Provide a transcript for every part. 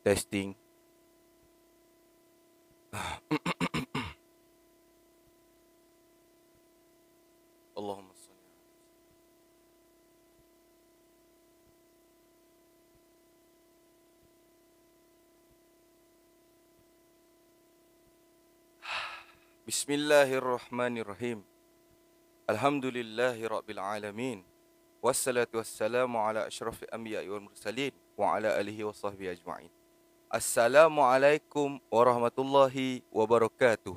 Testing. Allahumma salli. Bismillahirrahmanirrahim. Alhamdulillahi rabbil alamin. Wassalatu wassalamu ala asyrafil anbiya'i wal mursalin wa ala alihi wa sahbihi ajma'in. Assalamualaikum warahmatullahi wabarakatuh.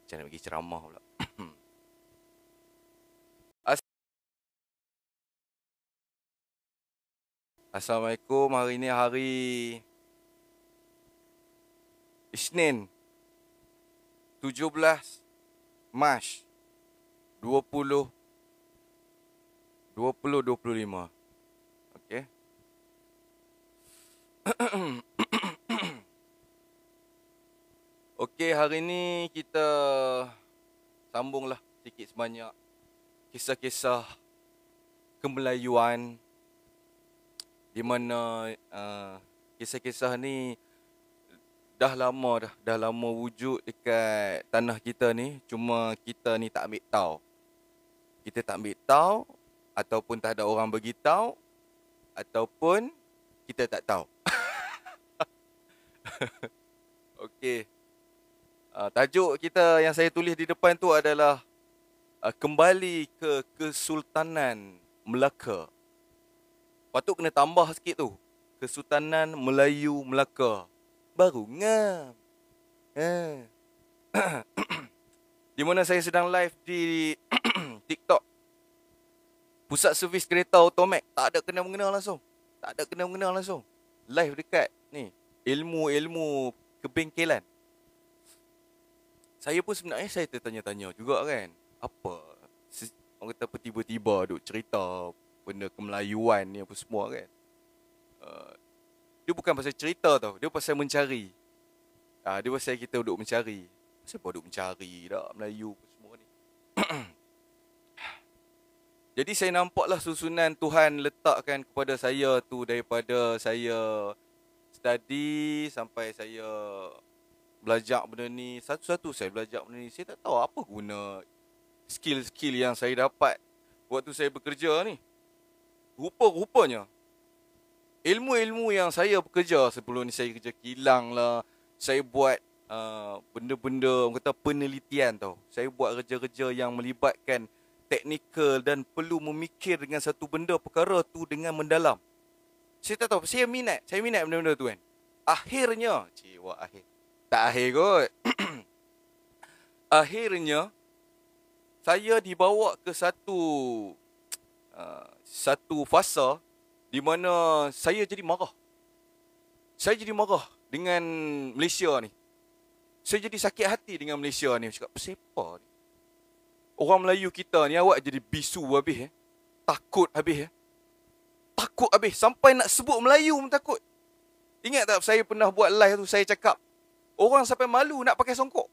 Macam nak bagi ceramah pula. Assalamualaikum. Hari ni hari Isnin 17 Mac 2025. Okey. Okey, hari ni kita sambunglah sikit sebanyak kisah-kisah kemelayuan di mana kisah-kisah ni dah lama wujud dekat tanah kita ni, cuma kita ni tak ambil tahu. Kita tak ambil tahu, ataupun tak ada orang bagi tahu, ataupun kita tak tahu. Okey. Tajuk kita yang saya tulis di depan tu adalah kembali ke Kesultanan Melaka. Patut kena tambah sikit tu. Kesultanan Melayu Melaka. Baru ngam. Di mana saya sedang live di TikTok. Pusat servis kereta automat. Tak ada kena-mengena langsung. Live dekat ni. Ilmu-ilmu kebengkelan. Saya pun sebenarnya saya tertanya-tanya juga kan. Apa? Orang kata apa tiba-tiba duk cerita benda kemelayuan ni apa semua kan. Dia bukan pasal cerita tau. Dia pasal mencari. Dia pasal kita duduk mencari. Pasal apa duduk mencari dah Melayu apa semua ni. Jadi saya nampaklah susunan Tuhan letakkan kepada saya tu daripada saya study sampai saya belajar benda ni. Satu-satu saya belajar benda ni. Saya tak tahu apa guna skill-skill yang saya dapat waktu saya bekerja ni. Rupa-rupanya ilmu-ilmu yang saya bekerja sebelum ni, saya kerja kilang lah. Saya buat benda-benda, orang kata penelitian tau. Saya buat kerja-kerja yang melibatkan teknikal dan perlu memikir dengan satu benda perkara tu dengan mendalam. Saya tak tahu, saya minat benda-benda tu kan. Akhirnya, tak akhir kot. Akhirnya, saya dibawa ke satu fasa di mana saya jadi marah. Saya jadi marah dengan Malaysia ni. Saya jadi sakit hati dengan Malaysia ni. Saya cakap, apa ni? Orang Melayu kita ni awak jadi bisu habis. Takut habis. Takut habis. Sampai nak sebut Melayu pun takut. Ingat tak saya pernah buat live tu, saya cakap, orang sampai malu nak pakai songkok.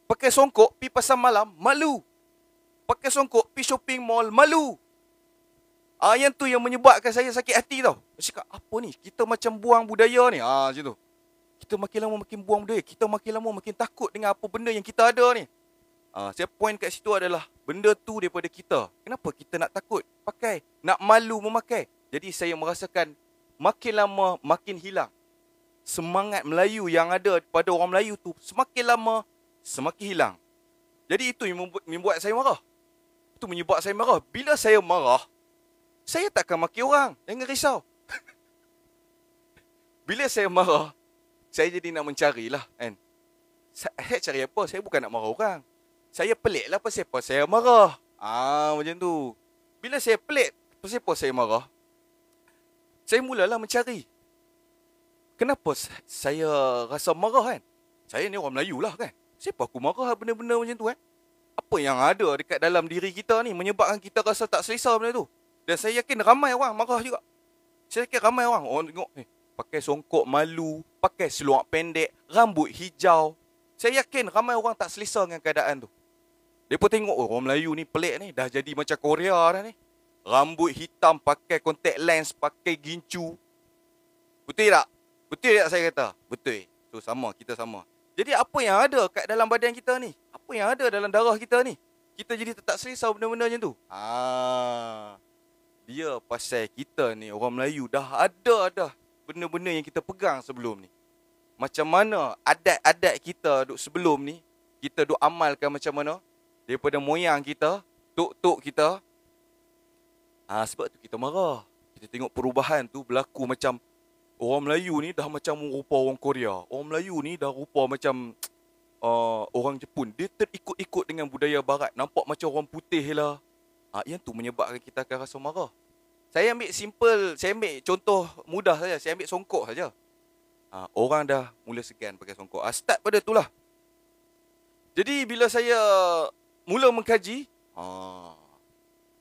Pakai songkok, pi pasar malam, malu. Pakai songkok, pi shopping mall, malu. Yang tu yang menyebabkan saya sakit hati tau. Saya cakap, apa ni? Kita macam buang budaya ni. Macam tu. Kita makin lama makin buang budaya. Kita makin lama makin takut dengan apa benda yang kita ada ni. Saya point kat situ adalah, benda tu daripada kita. Kenapa kita nak takut pakai? Nak malu memakai? Jadi saya merasakan, makin lama makin hilang. Semangat Melayu yang ada pada orang Melayu tu, semakin lama semakin hilang. Jadi itu yang membuat saya marah. Itu menyebabkan saya marah. Bila saya marah, saya takkan maki orang. Jangan risau. Bila saya marah, saya jadi nak mencarilah kan. Saya cari apa? Saya bukan nak marah orang. Saya pelik lah pasal apa saya marah. Macam tu. Bila saya pelik pasal apa saya marah, saya mulalah mencari. Kenapa saya rasa marah kan? Saya ni orang Melayu lah kan. Siapa aku marah benda-benda macam tu kan? Apa yang ada dekat dalam diri kita ni menyebabkan kita rasa tak selesa benda tu? Dan saya yakin ramai orang marah juga. Saya yakin ramai orang tengok pakai songkok malu, pakai seluar pendek, rambut hijau. Saya yakin ramai orang tak selesa dengan keadaan tu. Mereka tengok orang Melayu ni pelik ni, dah jadi macam Korea dah ni. Rambut hitam, pakai contact lens, pakai gincu. Betul tak? Betul tak saya kata? Betul. So sama, kita sama. Jadi apa yang ada kat dalam badan kita ni? Apa yang ada dalam darah kita ni? Kita jadi tak selesai benda-benda macam tu. Dia pasal kita ni orang Melayu dah ada dah benda-benda yang kita pegang sebelum ni. Macam mana adat-adat kita duk sebelum ni, kita duk amalkan macam mana daripada moyang kita, tok-tok kita. Sebab tu kita marah. Kita tengok perubahan tu berlaku macam orang Melayu ni dah macam rupa orang Korea. Orang Melayu ni dah rupa macam orang Jepun. Dia terikut-ikut dengan budaya barat. Nampak macam orang putih lah. Yang tu menyebabkan kita akan rasa marah. Saya ambil simple, saya ambil contoh mudah saja. Saya ambil songkok saja. Orang dah mula segan pakai songkok. Start pada tu lah. Jadi bila saya mula mengkaji,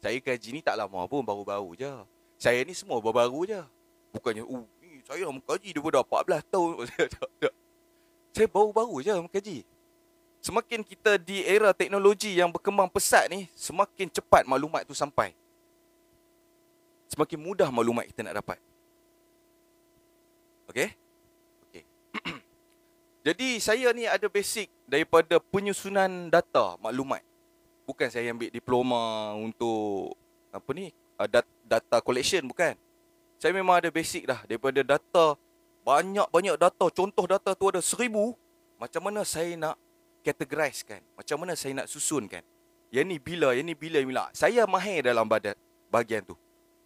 saya kaji ni tak lama pun, baru-baru je. Saya ni semua baru-baru je. Bukannya, ni saya mengkaji daripada 14 tahun. Saya baru-baru je mengkaji. Semakin kita di era teknologi yang berkembang pesat ni, semakin cepat maklumat tu sampai. Semakin mudah maklumat kita nak dapat. Okey? Okey. Jadi saya ni ada basic daripada penyusunan data maklumat. Bukan saya ambil diploma untuk apa ni? Data collection, bukan. Saya memang ada basic dah daripada data. Banyak-banyak data. Contoh data tu ada 1000. Macam mana saya nak categorizekan? Macam mana saya nak susunkan? Yang ni bila. Saya mahir dalam bahagian tu.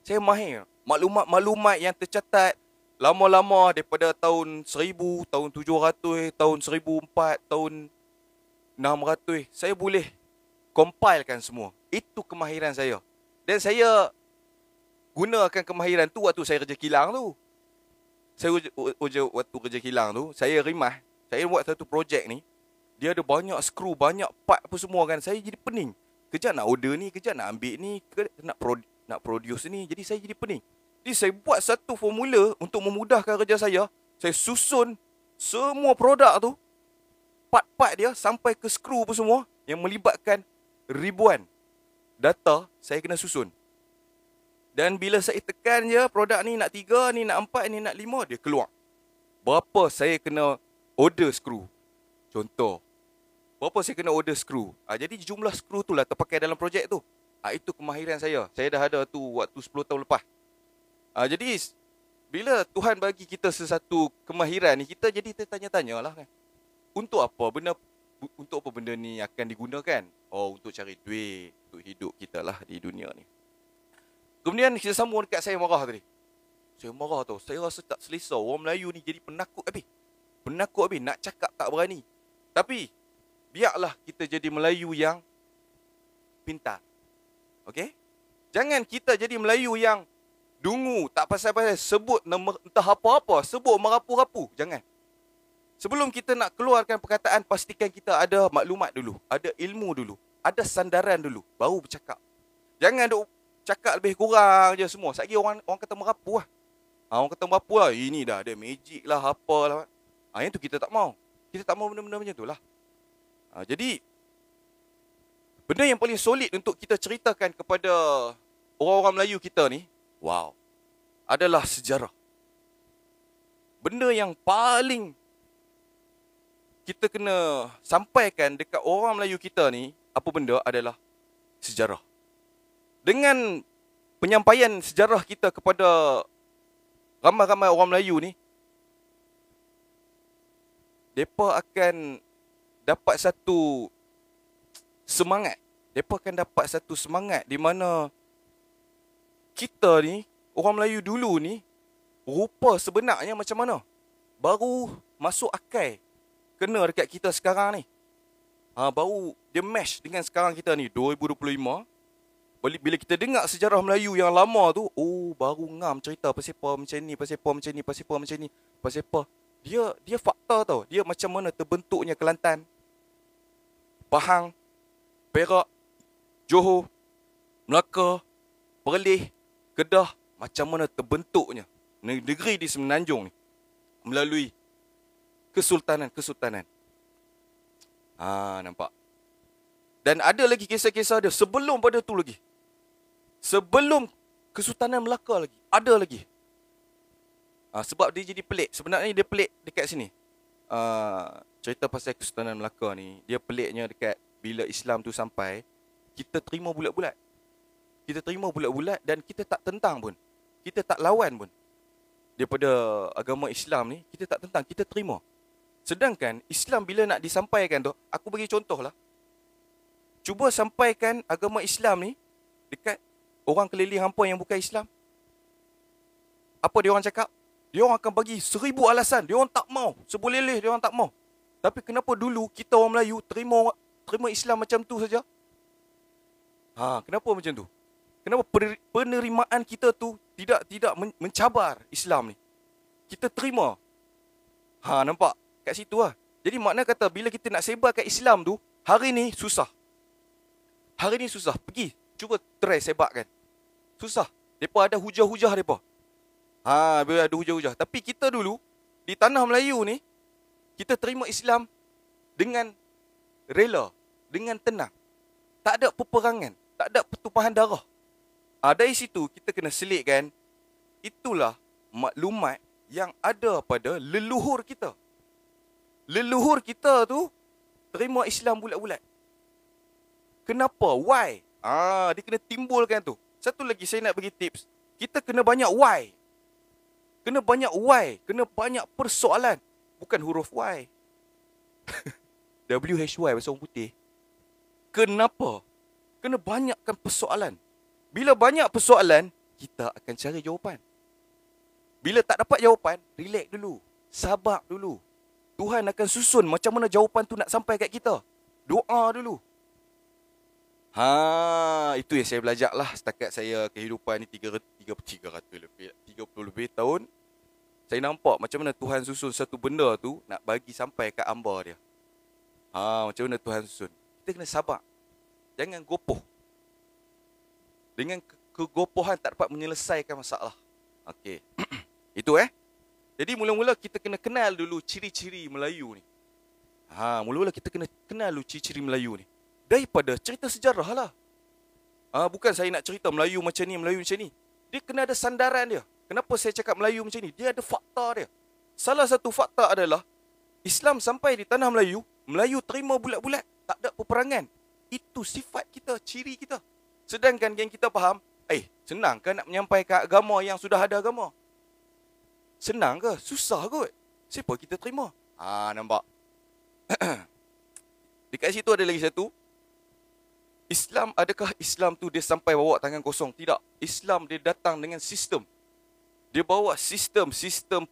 Saya mahir. Maklumat-maklumat yang tercatat lama-lama daripada tahun 1000, tahun 700, tahun 1004, tahun 600. Saya boleh compilekan semua. Itu kemahiran saya. Dan saya gunakan kemahiran tu waktu saya kerja kilang tu. Saya waktu kerja kilang tu, saya rimah. Saya buat satu projek ni. Dia ada banyak skru, banyak part apa semua kan. Saya jadi pening. Kejap nak order ni, kejap nak ambil ni, nak produce ni. Jadi saya jadi pening. Jadi saya buat satu formula untuk memudahkan kerja saya. Saya susun semua produk tu, part-part dia sampai ke skru apa semua yang melibatkan ribuan data saya kena susun. Dan bila saya tekan je produk ni nak 3, ni nak 4, ni nak 5, dia keluar. Berapa saya kena order skru. Contoh. Berapa saya kena order skru. Jadi jumlah skru tu lah terpakai dalam projek tu. Itu kemahiran saya. Saya dah ada tu waktu 10 tahun lepas. Jadi bila Tuhan bagi kita sesuatu kemahiran ni, kita jadi tertanya-tanya lah kan. Untuk apa benda ni akan digunakan? Untuk cari duit, untuk hidup kita lah di dunia ni. Kemudian kita sambung dekat saya marah tadi. Saya marah tau. Saya rasa tak selesa. Orang Melayu ni jadi penakut habis. Penakut habis. Nak cakap tak berani. Tapi biarlah kita jadi Melayu yang pintar. Okey? Jangan kita jadi Melayu yang dungu, tak pasal-pasal, sebut entah apa-apa, sebut merapu-rapu. Jangan. Sebelum kita nak keluarkan perkataan, pastikan kita ada maklumat dulu, ada ilmu dulu, ada sandaran dulu, baru bercakap. Jangan duk cakap lebih kurang je semua. Sekali orang kata merapu lah. Orang kata merapu lah, ini dah ada magic lah, apalah. Yang tu kita tak mau. Kita tak mau benda-benda macam tu lah. Jadi benda yang paling solid untuk kita ceritakan kepada orang-orang Melayu kita ni, adalah sejarah. Benda yang paling kita kena sampaikan dekat orang Melayu kita ni, apa benda adalah sejarah. Dengan penyampaian sejarah kita kepada ramai-ramai orang Melayu ni, mereka akan dapat satu semangat. Mereka akan dapat satu semangat di mana kita ni, orang Melayu dulu ni, rupa sebenarnya macam mana. Baru masuk akal kena dekat kita sekarang ni. Baru dia match dengan sekarang kita ni, 2025. Bila kita dengar sejarah Melayu yang lama tu, baru ngam cerita pasal apa macam ni, pasal apa macam ni, pasal apa macam ni, pasal apa. Dia fakta tau. Dia macam mana terbentuknya Kelantan, Pahang, Perak, Johor, Melaka, Perlis, Kedah, macam mana terbentuknya negeri di Semenanjung ni melalui kesultanan. Nampak. Dan ada lagi kisah-kisah dia sebelum pada tu lagi. Sebelum Kesultanan Melaka lagi. Ada lagi. Sebab dia jadi pelik. Sebenarnya dia pelik dekat sini. Cerita pasal Kesultanan Melaka ni, dia peliknya dekat bila Islam tu sampai, kita terima bulat-bulat. Kita terima bulat-bulat dan kita tak tentang pun. Kita tak lawan pun. Daripada agama Islam ni, kita tak tentang, kita terima. Sedangkan Islam bila nak disampaikan tu, aku bagi contoh lah. Cuba sampaikan agama Islam ni dekat orang keliling hampa yang bukan Islam. Apa dia orang cakap? Dia orang akan bagi 1000 alasan. Dia orang tak mau. Seboleh-leh dia orang tak mau. Tapi kenapa dulu kita orang Melayu terima Islam macam tu saja? Kenapa macam tu? Kenapa penerimaan kita tu tidak mencabar Islam ni? Kita terima. Nampak? Kat situ lah. Jadi makna kata bila kita nak sebarkan Islam tu, hari ni susah. Hari ni susah. Pergi. Cuba try sebarkan. Susah. Mereka ada hujah-hujah mereka. Bila ada hujah-hujah. Tapi kita dulu, di tanah Melayu ni, kita terima Islam dengan rela, dengan tenang. Tak ada peperangan, tak ada pertumpahan darah. Dari situ, kita kena selitkan, itulah maklumat yang ada pada leluhur kita. Leluhur kita tu, terima Islam bulat-bulat. Kenapa? Why? Dia kena timbulkan tu. Satu lagi saya nak bagi tips. Kita kena banyak why. Kena banyak why. Kena banyak persoalan. Bukan huruf Y. WHY bahasa orang putih. Kenapa? Kena banyakkan persoalan. Bila banyak persoalan, kita akan cari jawapan. Bila tak dapat jawapan, relax dulu. Sabar dulu. Tuhan akan susun macam mana jawapan tu nak sampai kat kita. Doa dulu. Itu yang saya belajar lah setakat saya kehidupan ni 30 lebih tahun. Saya nampak macam mana Tuhan susun satu benda tu nak bagi sampai kat hamba dia. Macam mana Tuhan susun. Kita kena sabar. Jangan gopoh. Dengan kegopohan tak dapat menyelesaikan masalah. Okey. Itu Jadi mula-mula kita kena kenal dulu ciri-ciri Melayu ni. Mula-mula kita kena kenal dulu ciri-ciri Melayu ni. Daripada cerita sejarah lah. Bukan saya nak cerita Melayu macam ni, Melayu macam ni. Dia kena ada sandaran dia. Kenapa saya cakap Melayu macam ni? Dia ada fakta dia. Salah satu fakta adalah Islam sampai di tanah Melayu, Melayu terima bulat-bulat, tak ada peperangan. Itu sifat kita, ciri kita. Sedangkan yang kita faham, senang ke nak menyampaikan agama yang sudah ada agama? Senang ke? Susah kot. Siapa kita terima? Nampak? Dekat situ ada lagi satu. Islam, adakah Islam tu dia sampai bawa tangan kosong? Tidak. Islam dia datang dengan sistem. Dia bawa sistem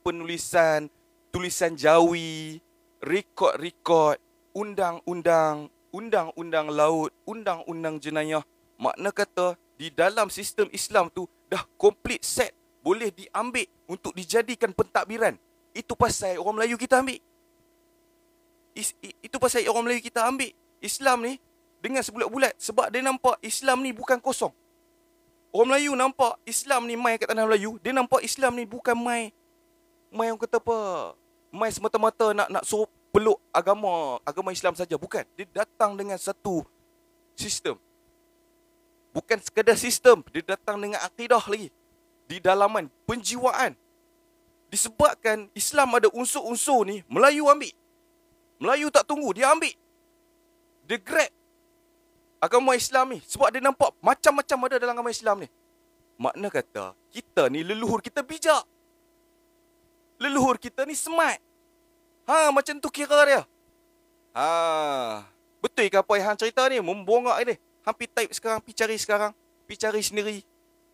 penulisan, tulisan Jawi, rekod-rekod, undang-undang laut, undang-undang jenayah. Makna kata, di dalam sistem Islam tu, dah complete set. Boleh diambil untuk dijadikan pentadbiran. Itu pasal orang Melayu kita ambil. Itu pasal orang Melayu kita ambil Islam ni dengan sebulat-bulat. Sebab dia nampak Islam ni bukan kosong. Orang Melayu nampak Islam ni mai kat tanah Melayu. Dia nampak Islam ni bukan mai orang kata apa, mai semata-mata nak suruh peluk agama Islam saja. Bukan. Dia datang dengan satu sistem. Bukan sekadar sistem. Dia datang dengan akidah lagi. Di dalaman penjiwaan. Disebabkan Islam ada unsur-unsur ni, Melayu ambil. Melayu tak tunggu, dia ambil. Dia grab agama Islam ni. Sebab dia nampak macam-macam ada dalam agama Islam ni. Makna kata, kita ni leluhur kita bijak. Leluhur kita ni smart. Macam tu kira dia. Betul ke apa yang hang cerita ni? Membongak ni. Hang pergi type sekarang, pergi cari sekarang. Pergi cari sendiri.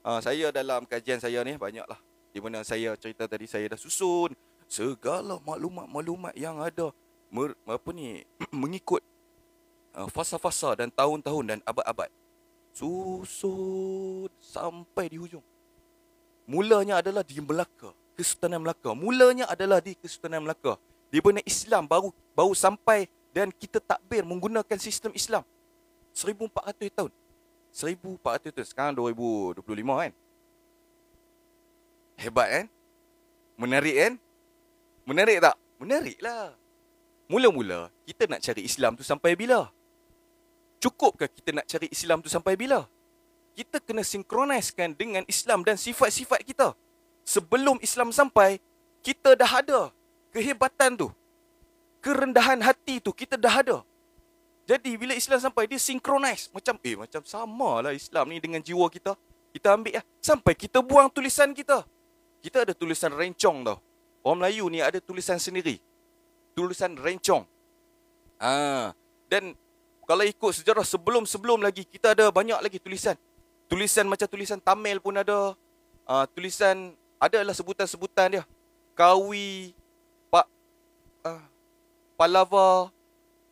Saya dalam kajian saya ni banyaklah. Di mana saya cerita tadi, saya dah susun segala maklumat-maklumat yang ada mengikut fasa-fasa dan tahun-tahun dan abad-abad. Susun sampai di hujung. Mulanya adalah di Melaka, Kesultanan Melaka. Mulanya adalah di Kesultanan Melaka. Di mana Islam baru sampai dan kita takbir menggunakan sistem Islam. 1400 tahun. 1400 tahun. Sekarang 2025 kan. Hebat kan? Menarik kan? Menarik tak? Menarik lah. Mula-mula kita nak cari Islam tu sampai bila? Cukupkah kita nak cari Islam tu sampai bila? kita kena sinkronisekan dengan Islam dan sifat-sifat kita. Sebelum Islam sampai, kita dah ada kehebatan tu. Kerendahan hati tu kita dah ada. Jadi bila Islam sampai, dia synchronize. Macam samalah Islam ni dengan jiwa kita. Kita ambil lah. Sampai kita buang tulisan kita. Kita ada tulisan rencong tau. Orang Melayu ni ada tulisan sendiri. Tulisan rencong. Dan kalau ikut sejarah sebelum-sebelum lagi, kita ada banyak lagi tulisan. Tulisan macam tulisan Tamil pun ada. Tulisan, adalah sebutan-sebutan dia. Kawi, Palava,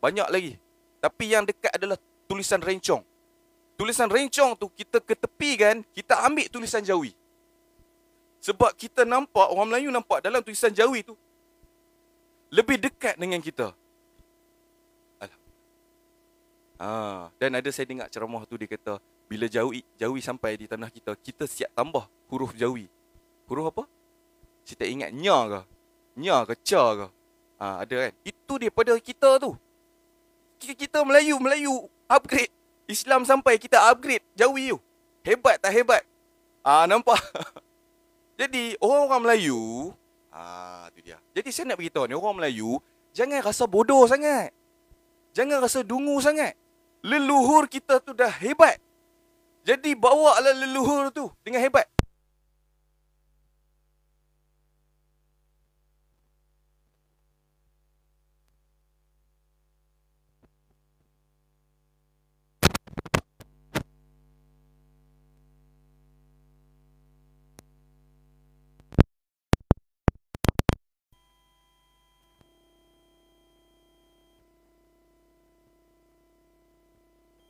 banyak lagi. Tapi yang dekat adalah tulisan rencong. Tulisan rencong tu kita ketepikan, kita ambil tulisan Jawi. Sebab kita nampak, orang Melayu nampak dalam tulisan Jawi tu lebih dekat dengan kita. Dan ada saya dengar ceramah tu, dia kata bila Jawi sampai di tanah kita, kita siap tambah huruf Jawi. Huruf apa? Saya tak ingat, nya ke? Nya ke ca ke? Ada kan? Itu daripada kita tu. Kita Melayu upgrade. Islam sampai, kita upgrade Jawi tu. Hebat tak hebat? Nampak? Jadi orang Melayu, tu dia. Jadi saya nak beritahu ni, orang Melayu jangan rasa bodoh sangat. Jangan rasa dungu sangat. Leluhur kita tu dah hebat. Jadi bawa lah leluhur tu dengan hebat.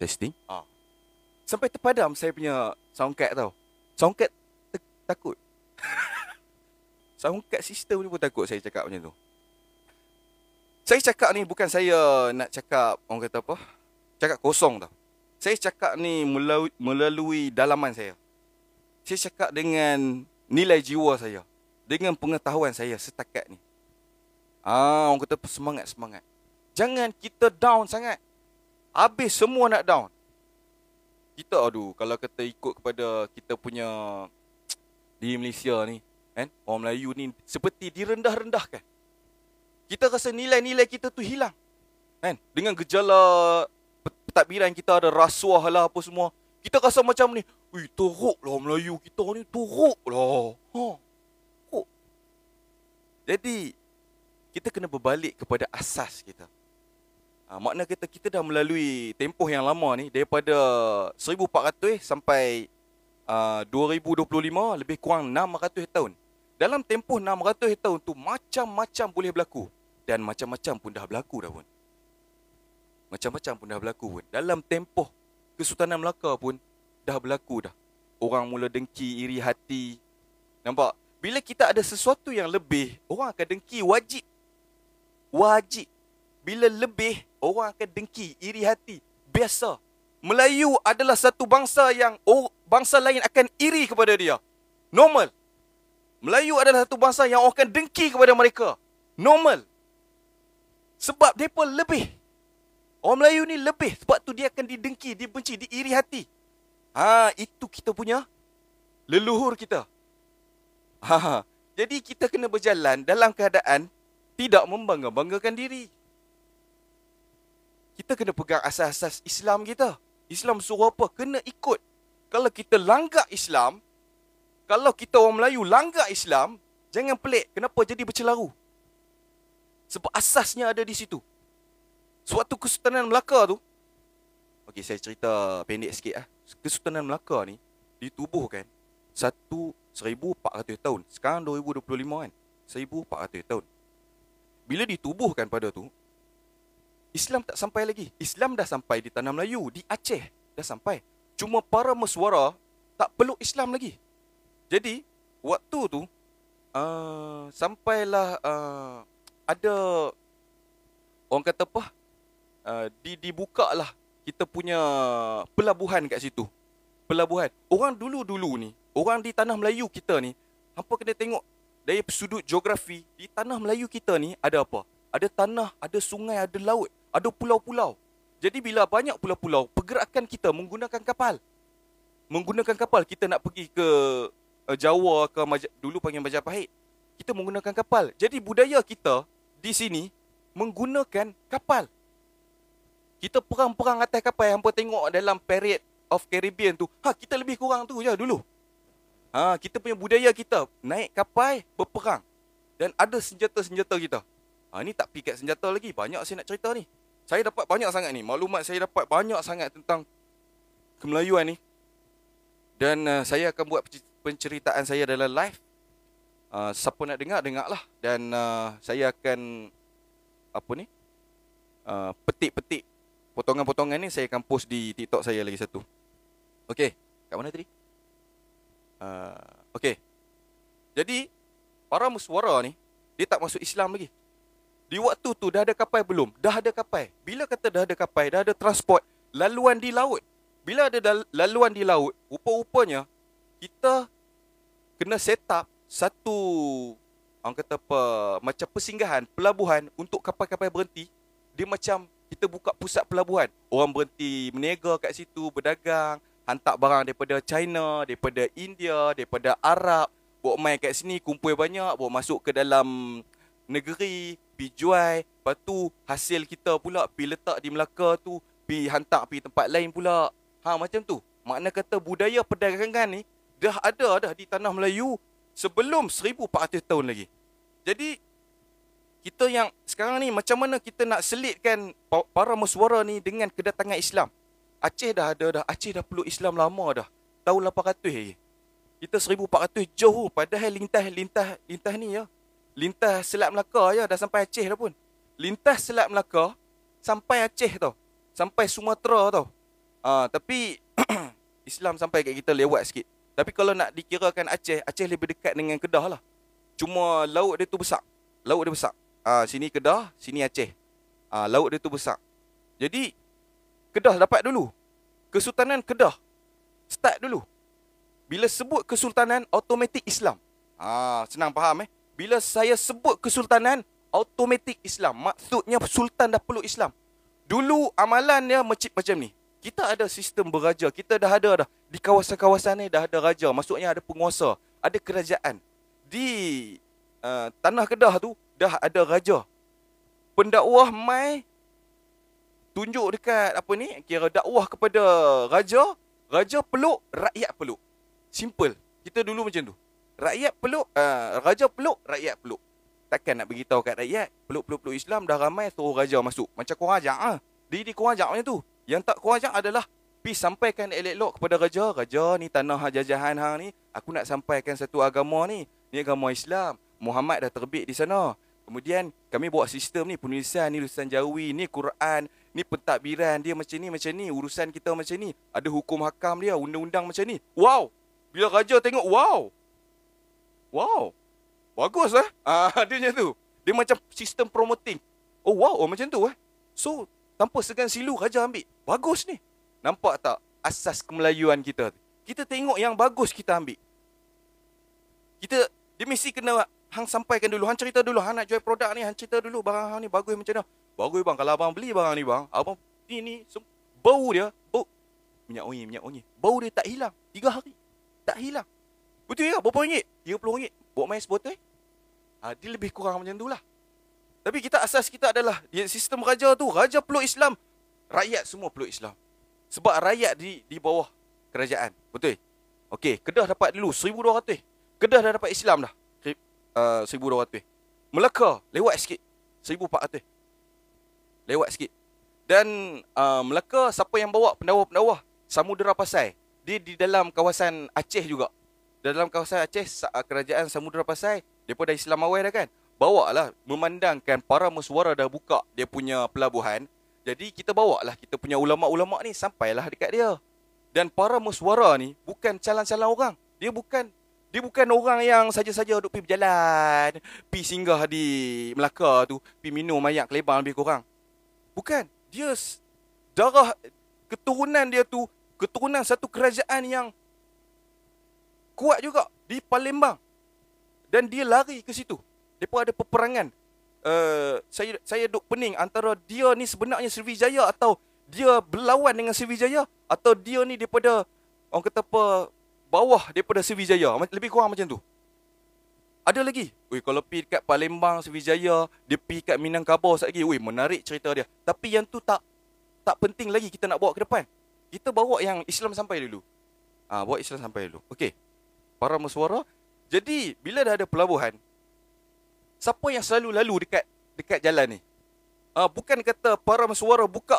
Testing. Sampai terpadam saya punya sound card tau. Sound card takut. Sound card sistem ni pun takut saya cakap macam tu. Saya cakap ni bukan saya nak cakap, orang kata apa, cakap kosong tau. Saya cakap ni melalui dalaman saya. Saya cakap dengan nilai jiwa saya, dengan pengetahuan saya setakat ni. Orang kata semangat. Jangan kita down sangat. Habis semua nak down. Kita kalau kata ikut kepada kita punya di Malaysia ni, kan, orang Melayu ni seperti direndah-rendahkan. Kita rasa nilai-nilai kita tu hilang, kan? Dengan gejala pentadbiran kita ada rasuah lah apa semua. Kita rasa macam ni, teruk lah Melayu kita ni, teruk lah. Teruk. Jadi kita kena berbalik kepada asas kita. Makna kita dah melalui tempoh yang lama ni, daripada 1400 sampai 2025, lebih kurang 600 tahun. Dalam tempoh 600 tahun tu, macam-macam boleh berlaku. Dan macam-macam pun dah berlaku dah pun. Macam-macam pun dah berlaku pun. Dalam tempoh Kesultanan Melaka pun dah berlaku dah. Orang mula dengki, iri hati. Nampak? Bila kita ada sesuatu yang lebih, orang akan dengki, wajib. Bila lebih, orang akan dengki, iri hati. Biasa. Melayu adalah satu bangsa yang bangsa lain akan iri kepada dia. Normal. Melayu adalah satu bangsa yang orang akan dengki kepada mereka. Normal. Sebab mereka lebih. Orang Melayu ni lebih. Sebab tu dia akan didengki, dibenci, diiri hati. Itu kita punya leluhur kita. Jadi kita kena berjalan dalam keadaan tidak membangga-banggakan diri. Kita kena pegang asas-asas Islam kita. Islam suruh apa? Kena ikut. Kalau kita langgar Islam, kalau kita orang Melayu langgar Islam, jangan pelik. Kenapa jadi bercelaru? Sebab asasnya ada di situ. Suatu Kesultanan Melaka tu, okey, saya cerita pendek sikit . Kesultanan Melaka ni ditubuhkan 1400 tahun. Sekarang 2025 kan. 1400 tahun. Bila ditubuhkan pada tu, Islam tak sampai lagi. Islam dah sampai di Tanah Melayu, di Aceh dah sampai. Cuma para mesuara tak peluk Islam lagi. Jadi waktu tu sampailah ada orang kata apa, dibukalah kita punya pelabuhan kat situ. Pelabuhan. Orang dulu-dulu ni, orang di Tanah Melayu kita ni, hampa kena tengok dari sudut geografi, di Tanah Melayu kita ni ada apa? Ada tanah, ada sungai, ada laut, ada pulau-pulau. Jadi bila banyak pulau-pulau, pergerakan kita menggunakan kapal. menggunakan kapal. Kita nak pergi ke Jawa ke dulu panggil Majapahit. Kita menggunakan kapal. Jadi budaya kita di sini menggunakan kapal. Kita perang-perang atas kapal. Hampa tengok dalam Parade of Caribbean tu. Kita lebih kurang tu je dulu. Kita punya budaya kita naik kapal berperang. Dan ada senjata-senjata kita. Ni tak pikat senjata lagi. Banyak saya nak cerita ni. Saya dapat banyak sangat ni. Maklumat saya dapat banyak sangat tentang kemelayuan ni. Dan saya akan buat penceritaan saya dalam live. Siapa nak dengar, dengarlah. Dan saya akan petik-petik potongan-potongan ni. Saya akan post di TikTok saya lagi satu. Okey, kat mana tadi? Okey. Jadi para muswara ni dia tak masuk Islam lagi. Di waktu tu dah ada kapal belum? Dah ada kapal. Bila kata dah ada kapal, dah ada transport, laluan di laut. Bila ada laluan di laut, rupa-rupanya kita kena set up satu, orang kata apa, macam persinggahan, pelabuhan untuk kapal-kapal berhenti. Dia macam kita buka pusat pelabuhan. Orang berhenti berniaga kat situ, berdagang, hantar barang daripada China, daripada India, daripada Arab, bawa main kat sini, kumpul banyak, bawa masuk ke dalam negeri, pergi jual. Lepas tu hasil kita pula pergi letak di Melaka tu, pergi hantar pergi tempat lain pula. Macam tu. Makna kata budaya perdagangan ni dah ada dah di tanah Melayu sebelum 1400 tahun lagi. Jadi kita yang sekarang ni macam mana kita nak selitkan para muswara ni dengan kedatangan Islam. Aceh dah ada dah. Aceh dah peluk Islam lama dah. Tahun 800 lagi. Kita 1400 jauh. Padahal lintas ni ya. Lintas Selat Melaka ya. Dah sampai Aceh dah pun. Lintas Selat Melaka sampai Aceh tau. Sampai Sumatera tau. Tapi Islam sampai kat kita lewat sikit. Tapi kalau nak dikirakan Aceh, Aceh lebih dekat dengan Kedah lah. Cuma laut dia tu besar. Laut dia besar. Sini Kedah, sini Aceh. Laut dia tu besar. Jadi Kedah dapat dulu. Kesultanan Kedah start dulu. Bila sebut kesultanan, automatik Islam. Senang faham Bila saya sebut kesultanan, automatik Islam. Maksudnya sultan dah peluk Islam. Dulu amalan dia macam ni. Kita ada sistem beraja. Kita dah ada dah. Di kawasan-kawasan ni dah ada raja. Maksudnya ada penguasa. Ada kerajaan. Di tanah Kedah tu dah ada raja. Pendakwah mai tunjuk dekat kira dakwah kepada raja. Raja peluk, rakyat peluk. Simple. Kita dulu macam tu. Rakyat peluk, raja peluk, rakyat peluk. Takkan nak beritahu kat rakyat, peluk-peluk Islam dah ramai, suruh raja masuk. Macam korang ajak Diri korang ajak macam tu. Yang tak korang ajak adalah pergi sampaikan elok-elok kepada raja. Raja, ni tanah jajahan hang ni, aku nak sampaikan satu agama ni. Ni agama Islam. Muhammad dah terbit di sana. Kemudian kami buat sistem ni, penulisan ni, tulisan Jawi, ni Quran, ni pentadbiran dia macam ni, urusan kita macam ni. Ada hukum hakam dia, undang-undang macam ni. Wow! Bila raja tengok, wow! Bagus dia macam tu. Dia macam sistem promoting. Oh wow, macam tu So, tanpa segan silu raja ambil. Bagus ni. Nampak tak asas kemelayuan kita? Kita tengok yang bagus kita ambil. Dia mesti kena hang sampaikan dulu. Hang cerita dulu. Hang nak jual produk ni, hang cerita dulu barang hang ni bagus macam mana. Bagus bang. Kalau abang beli barang ni bang, abang ni bau dia, minyak wangi. Bau dia tak hilang 3 hari. Tak hilang. Betul ya? Berapa ringgit? RM30. Bawa main sebotol. Dia lebih kurang macam tu lah. Tapi asas kita adalah sistem raja tu. Raja peluk Islam. Rakyat semua peluk Islam. Sebab rakyat di bawah kerajaan. Betul? Okey, Kedah dapat dulu 1200. Kedah dah dapat Islam dah. 1200. Melaka lewat sikit. 1400. Lewat sikit. Dan Melaka siapa yang bawa pendawa-pendawa? Samudera Pasai. Dia di dalam kawasan Aceh juga. Dalam kawasan Aceh, kerajaan Samudera Pasai, mereka dah Islam awal dah kan. Bawa lah, memandangkan para muswara dah buka dia punya pelabuhan. Jadi kita bawa lah kita punya ulama'-ulama' ni sampailah dekat dia. Dan para muswara ni bukan calon-calon orang. Dia bukan orang yang saja-saja duduk pergi berjalan, pergi singgah di Melaka tu, pergi minum ayak kelebang lebih kurang. Bukan. Dia darah keturunan dia tu, keturunan satu kerajaan yang kuat juga di Palembang. Dan dia lari ke situ. Mereka ada peperangan. Saya duk pening antara dia ni sebenarnya Sriwijaya atau dia berlawan dengan Sriwijaya, atau dia ni daripada orang kata apa, bawah daripada Sriwijaya. Lebih kurang macam tu. Ada lagi. Kalau pergi dekat Palembang, Sriwijaya, dia pergi kat Minangkabau sekejap lagi. Menarik cerita dia. Tapi yang tu tak penting lagi kita nak bawa ke depan. Kita bawa yang Islam sampai dulu. Bawa Islam sampai dulu. Okey. Para mesuara. Jadi, bila dah ada pelabuhan, siapa yang selalu lalu dekat jalan ni? Bukan kata para mesuara buka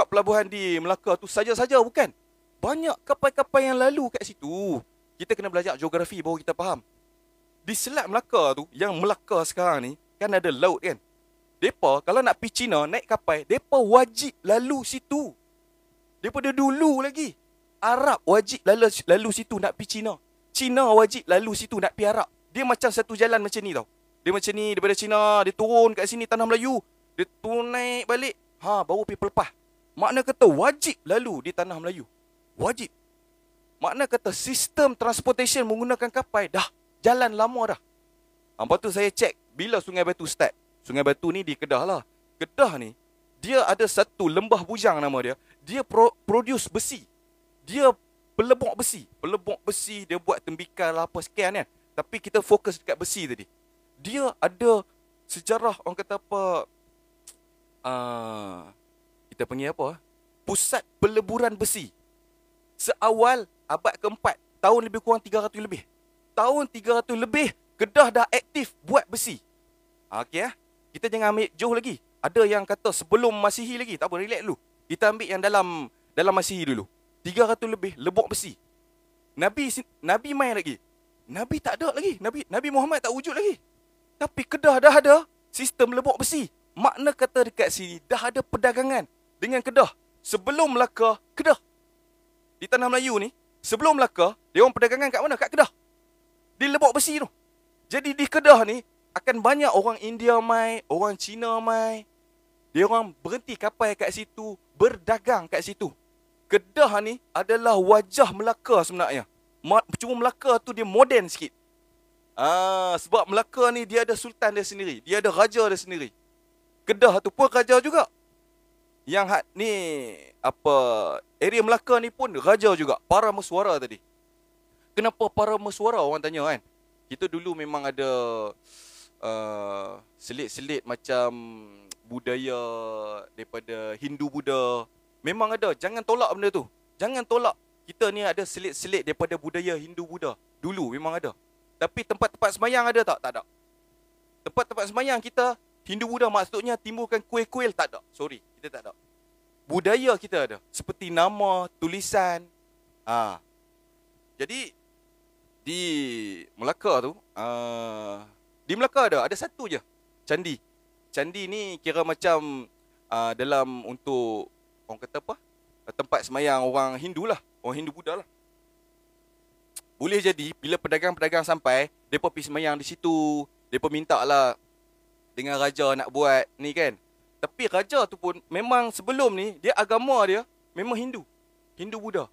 pelabuhan di Melaka tu saja-saja, bukan. Banyak kapal-kapal yang lalu kat situ. Kita kena belajar geografi baru kita faham. Di Selat Melaka tu, yang Melaka sekarang ni, kan ada laut kan. Depa kalau nak pergi China naik kapal, depa wajib lalu situ. Daripada dulu lagi. Arab wajib lalu situ nak pergi China. China wajib lalu situ nak pergi Arab. Dia macam satu jalan macam ni tau. Dia macam ni daripada China, dia turun kat sini Tanah Melayu, dia turun naik balik, baru pergi Pelepah. Makna kata wajib lalu di Tanah Melayu. Wajib. Makna kata sistem transportation menggunakan kapal dah jalan lama dah. Lepas tu saya cek bila Sungai Batu start. Sungai Batu ni di Kedah lah. Kedah ni, dia ada satu lembah bujang nama dia. Dia produce besi. Dia pelebok besi. Pelebok besi, dia buat tembikar lah apa sekian kan. Tapi kita fokus dekat besi tadi. Dia ada sejarah, orang kata apa, kita panggil apa? Pusat peleburan besi. Seawal abad keempat, tahun lebih kurang 300 lebih. Tahun 300 lebih, Kedah dah aktif buat besi. Okey. Kita jangan ambil jauh lagi. Ada yang kata sebelum Masihi lagi. Tak apa, relax dulu. Kita ambil yang dalam Masihi dulu. 300 lebih, lebok besi. Nabi main lagi. Nabi tak ada lagi. Nabi Muhammad tak wujud lagi. Tapi Kedah dah ada sistem lebok besi. Makna kata dekat sini dah ada perdagangan dengan Kedah. Sebelum Melaka, Kedah. Di Tanah Melayu ni, sebelum Melaka, dia orang perdagangan kat mana? Kat Kedah. Di lebok besi tu. Jadi di Kedah ni akan banyak orang India mai, orang Cina mai. Dia orang berhenti kapal kat situ, berdagang kat situ. Kedah ni adalah wajah Melaka sebenarnya. Cuma Melaka tu dia moden sikit. Sebab Melaka ni dia ada sultan dia sendiri, dia ada raja dia sendiri. Kedah tu pun raja juga. Yang ni area Melaka ni pun raja juga, para mesuara tadi. Kenapa para mesuara, orang tanya kan? Kita dulu memang ada selit-selit macam budaya daripada Hindu Buddha. Memang ada, jangan tolak benda tu. Jangan tolak. Kita ni ada selit-selit daripada budaya Hindu Buddha. Dulu memang ada. Tapi tempat-tempat semayang ada tak? Tak ada. Tempat-tempat semayang kita Hindu Buddha maksudnya timbulkan kuil-kuil, tak ada. Sorry, kita tak ada. Budaya kita ada. Seperti nama, tulisan. Jadi di Melaka tu, di Melaka ada satu je candi. Candi ni kira macam dalam untuk orang kata apa? Tempat semayang orang Hindu lah. Orang Hindu Buddha lah. Boleh jadi bila pedagang-pedagang sampai, mereka pergi semayang di situ. Mereka minta lah dengan raja nak buat ni kan. Tapi raja tu pun memang sebelum ni, dia agama dia memang Hindu. Hindu Buddha.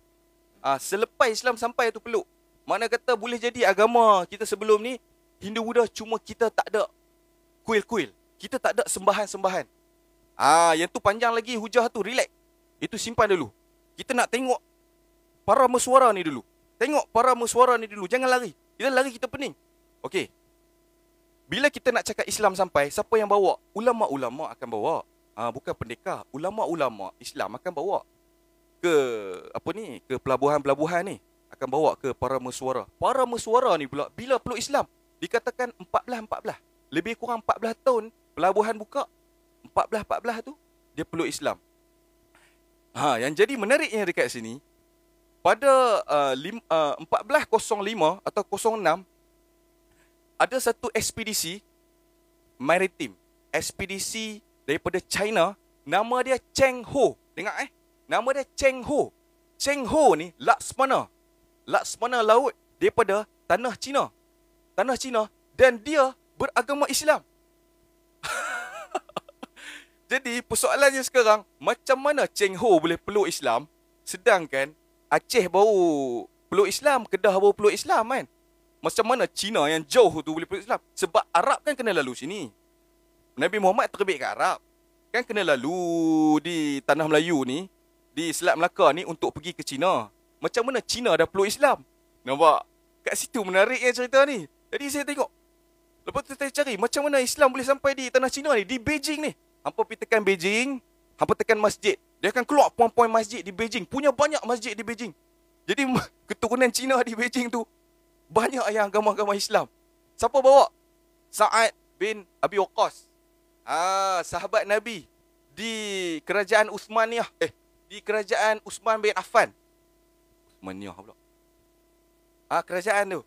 Selepas Islam sampai tu peluk. Mana kata boleh jadi agama kita sebelum ni Hindu Buddha, cuma kita tak ada kuil-kuil. Kita tak ada sembahan-sembahan. Yang tu panjang lagi hujah tu, relax. Itu simpan dulu. Kita nak tengok para mesuara ni dulu. Tengok para mesuara ni dulu. Jangan lari. Kita lari kita pening. Okey. Bila kita nak cakap Islam sampai, siapa yang bawa? Ulama-ulama akan bawa. Bukan pendekar. Ulama-ulama Islam akan bawa ke ke pelabuhan-pelabuhan ni. Akan bawa ke para mesuara. Para mesuara ni pula bila peluk Islam, dikatakan 14 lebih kurang 14 tahun pelabuhan buka. 14 tu dia peluk Islam. Yang jadi menariknya dekat sini, pada 1405 atau 06 ada satu ekspedisi maritim. Ekspedisi daripada China, nama dia Cheng Ho. Dengar nama dia Cheng Ho. Cheng Ho ni Laksmana laut daripada tanah Cina. Tanah Cina, dan dia beragama Islam. Jadi persoalannya sekarang, macam mana Cheng Ho boleh peluk Islam, sedangkan Aceh baru peluk Islam, Kedah baru peluk Islam kan? Macam mana Cina yang jauh tu boleh peluk Islam? Sebab Arab kan kena lalu sini. Nabi Muhammad terbit kat Arab. Kan kena lalu di Tanah Melayu ni, di Selat Melaka ni untuk pergi ke Cina. macam mana China dah peluk Islam. Nampak? Kat situ menariknya cerita ni. Jadi saya tengok. Lepas tu saya cari macam mana Islam boleh sampai di tanah China ni, di Beijing ni. Hampa pergi tekan Beijing, hampa tekan masjid. Dia akan keluar poin-poin masjid di Beijing. Punya banyak masjid di Beijing. Jadi keturunan Cina di Beijing tu banyak yang agama-agama Islam. Siapa bawa? Sa'ad bin Abi Waqqas. Sahabat Nabi di kerajaan Uthmaniyah. Di kerajaan Uthman bin Affan. Uthmaniyah pula. Kerajaan tu.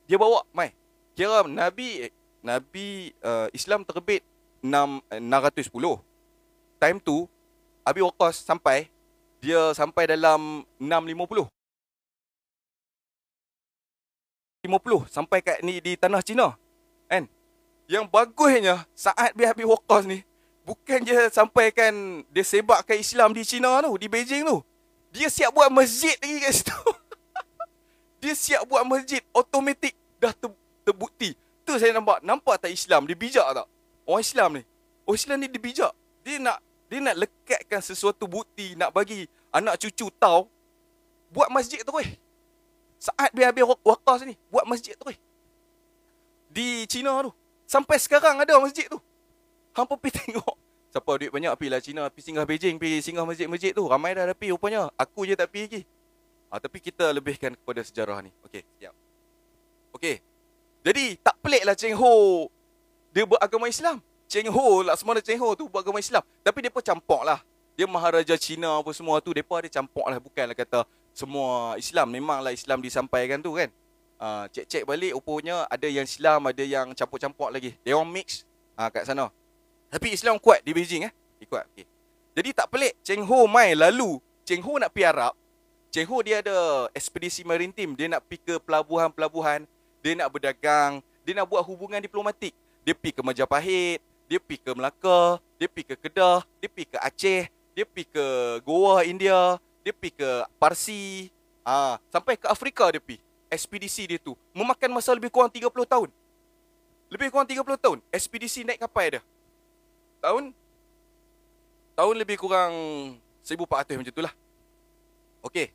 Dia bawa, mai. Kira Nabi Islam terbit 610. Time tu Abi Waqqas sampai, dia sampai dalam 650. 50 sampai kat ni di tanah Cina. Kan? Yang bagusnya Sa'ad bin Abi Waqqas ni bukan je sampaikan dia sebabkan Islam di Cina tu, di Beijing tu. Dia siap buat masjid lagi kat situ. Dia siap buat masjid automatik, dah terbukti. Tu saya nampak tak Islam dia bijak tak? Orang Islam ni. Orang Islam ni dia bijak. Dia nak lekatkan sesuatu bukti, nak bagi anak cucu tahu, buat masjid tu weh. Sa'ad bin Abi Waqqas ni buat masjid tu weh. Di Cina tu. Sampai sekarang ada masjid tu. Hampa pergi tengok. Siapa duit banyak pergi lah Cina, pergi singgah Beijing, pergi singgah masjid-masjid tu. Ramai dah pergi rupanya. Aku je tak pergi lagi. Tapi kita lebihkan kepada sejarah ni. Okey, siap. Okey. Jadi tak pelik lah Cheng Ho dia beragama Islam. Cheng Ho lah, semua Cheng Ho tu beragama Islam. Tapi mereka campur lah. Dia Maharaja Cina apa semua tu, mereka ada campur lah. Bukanlah kata semua Islam. Memanglah Islam disampaikan tu kan. Cek-cek balik rupanya ada yang Islam, ada yang campur-campur lagi. Dia orang mix kat sana. Tapi Islam kuat di Beijing dia kuat. Okay. Jadi tak pelik Cheng Ho mai lalu. Cheng Ho nak pergi Arab. Cheng Ho dia ada ekspedisi maritim. Dia nak pergi ke pelabuhan-pelabuhan. Dia nak berdagang. Dia nak buat hubungan diplomatik. Dia pergi ke Majapahit. Dia pergi ke Melaka. Dia pergi ke Kedah. Dia pergi ke Aceh. Dia pergi ke Goa, India. Dia pergi ke Parsi. Sampai ke Afrika dia pergi. Ekspedisi dia tu memakan masa lebih kurang 30 tahun. Lebih kurang 30 tahun. Ekspedisi naik kapal dia. Tahun lebih kurang 1400 macam tu lah. Okey.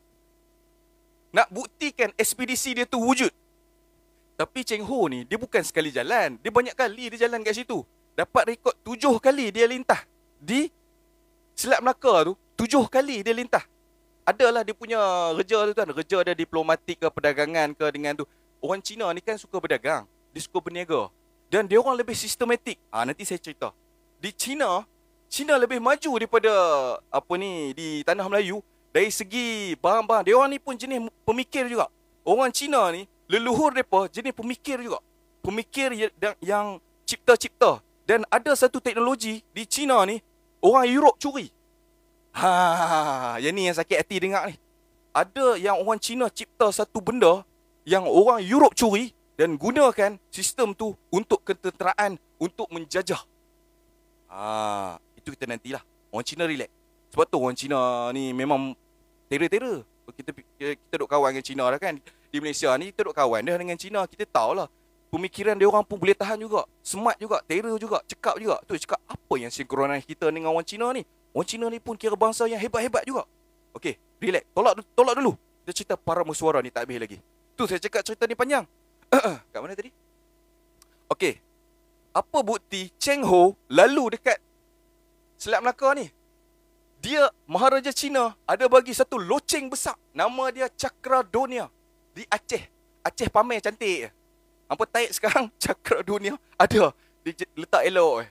Nak buktikan ekspedisi dia tu wujud. Tapi Cheng Ho ni, dia bukan sekali jalan. Dia banyak kali dia jalan kat situ. Dapat rekod 7 kali dia lintah. Di Selat Melaka tu, 7 kali dia lintah. Adalah dia punya kerja tu kan. Kerja dia diplomatik ke, perdagangan ke dengan tu. Orang Cina ni kan suka berdagang. Dia suka berniaga. Dan dia orang lebih sistematik. Nanti saya cerita. Di China lebih maju daripada di tanah Melayu. Dari segi barang-barang. Dia orang ni pun jenis pemikir juga. Orang Cina ni, leluhur mereka jenis pemikir juga. Pemikir yang cipta-cipta. Dan ada satu teknologi di China ni, orang Europe curi. Yang ni yang sakit hati dengar ni. Ada yang orang Cina cipta satu benda yang orang Europe curi dan gunakan sistem tu untuk ketenteraan, untuk menjajah. Itu kita nantilah. Orang Cina relax. Sebab tu orang Cina ni memang terror-terror. Kita duk kawan dengan Cina dah kan. Di Malaysia ni kita duk kawan dah dengan Cina. Kita tahulah. Pemikiran dia orang pun boleh tahan juga. Smart juga, terror juga, cekap juga. Tu cakap apa yang sinkronis kita dengan orang Cina ni. Orang Cina ni pun kira bangsa yang hebat-hebat juga. Okey, relax. Tolak dulu. Kita cerita para mesuara ni tak habis lagi. Tu saya cakap cerita ni panjang. Kat mana tadi? Okey. Apa bukti Cheng Ho lalu dekat Selat Melaka ni? Dia Maharaja Cina ada bagi satu loceng besar. Nama dia Cakra Dunia. Di Aceh. Aceh pamer cantik. Hampa taik sekarang Cakra Dunia ada. Dia letak elok.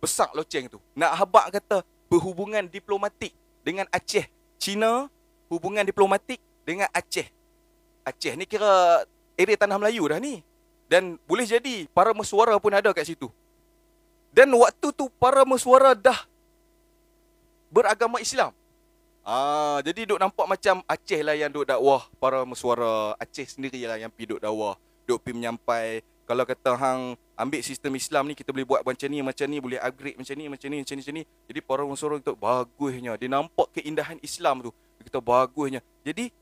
Besar loceng tu. Nak habak kata berhubungan diplomatik dengan Aceh. Cina hubungan diplomatik dengan Aceh. Aceh ni kira area tanah Melayu dah ni. Dan boleh jadi para mesuara pun ada kat situ. Dan waktu tu para mesuara dah beragama Islam. Jadi duk nampak macam Aceh lah yang duk dakwah. Para mesuara Aceh sendiri lah yang pergi duk dakwah. Duk pergi menyampai. Kalau kata hang ambil sistem Islam ni, kita boleh buat macam ni, boleh upgrade macam ni. Jadi para mesuara kata bagusnya. Dia nampak keindahan Islam tu. Dia kata bagusnya. Jadi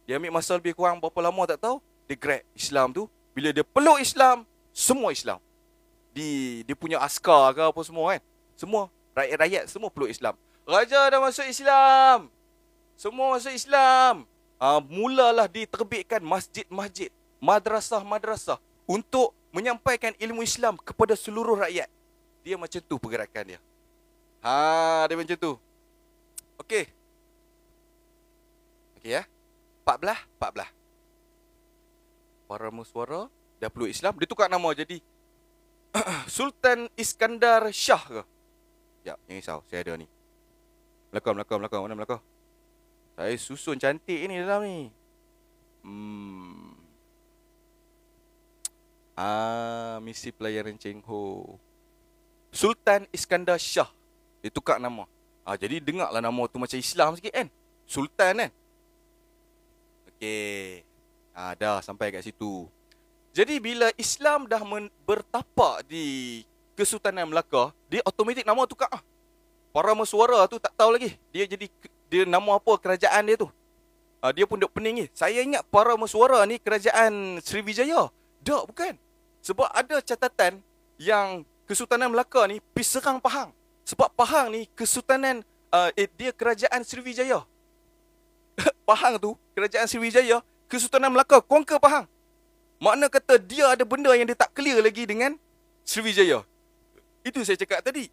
dia ambil masa lebih kurang berapa lama tak tahu. Dia grab Islam tu. Bila dia peluk Islam, semua Islam. Dia punya askar ke apa semua kan. Semua rakyat-rakyat semua peluk Islam. Raja dah masuk Islam. Semua masuk Islam. Mulalah diterbitkan masjid-masjid, madrasah-madrasah untuk menyampaikan ilmu Islam kepada seluruh rakyat. Dia macam tu pergerakan dia. Dia macam tu. Okey. Okey ya. 14. Para musyawarah dah peluk Islam, dia tukar nama jadi Sultan Iskandar Shah ke? Ya, jangan risau, saya ada ni. Melakau. Mana melakau? Saya susun cantik ni dalam ni. Misi pelayaran Cheng Ho. Sultan Iskandar Shah. Dia tukar nama. Jadi dengarlah nama tu macam Islam sikit kan? Sultan kan? Okey. Dah sampai kat situ. Jadi bila Islam dah bertapak di Kesultanan Melaka, dia automatik nama tukar. Para mesuara tu tak tahu lagi. Dia nama apa kerajaan dia tu. Dia pun duk pening ni. Saya ingat para mesuara ni kerajaan Sriwijaya. Tak, bukan. Sebab ada catatan yang Kesultanan Melaka ni pergi serang Pahang. Sebab Pahang ni Kesultanan dia kerajaan Sriwijaya. Pahang tu kerajaan Sriwijaya, Kesultanan Melaka conquer Pahang. Makna kata dia ada benda yang dia tak clear lagi dengan Sriwijaya. Itu saya cakap tadi.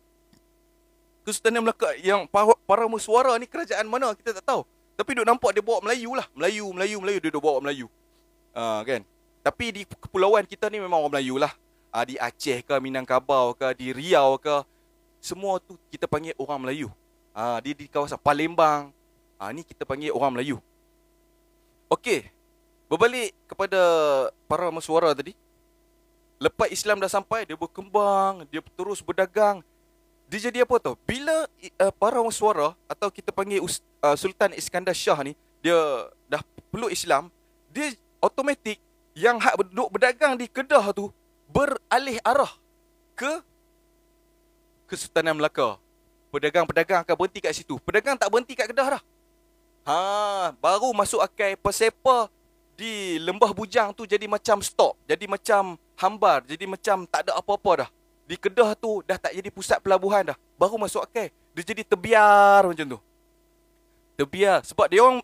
Kesultanan Melaka yang para mesuara ni kerajaan mana kita tak tahu. Tapi duk nampak dia bawa Melayu lah. Melayu dia duk bawa Melayu. Kan? Tapi di kepulauan kita ni memang orang Melayu lah. Di Aceh ke, Minangkabau ke, di Riau ke, semua tu kita panggil orang Melayu. Di kawasan Palembang, ni kita panggil orang Melayu. Okey. Berbalik kepada para mesuara tadi. Lepas Islam dah sampai, dia berkembang, dia terus berdagang. Dia jadi apa tau? Bila para mesuara atau kita panggil Sultan Iskandar Shah ni, dia dah peluk Islam, dia automatik yang hak duduk berdagang di Kedah tu beralih arah ke Kesultanan Melaka. Pedagang-pedagang akan berhenti kat situ. Pedagang tak berhenti kat Kedah dah. Baru masuk akal Persepa di Lembah Bujang tu jadi macam stop, jadi macam hambar, jadi macam tak ada apa-apa dah. Di Kedah tu dah tak jadi pusat pelabuhan dah. Baru masuk akal. Dia jadi terbiar macam tu. Terbiar. Sebab dia orang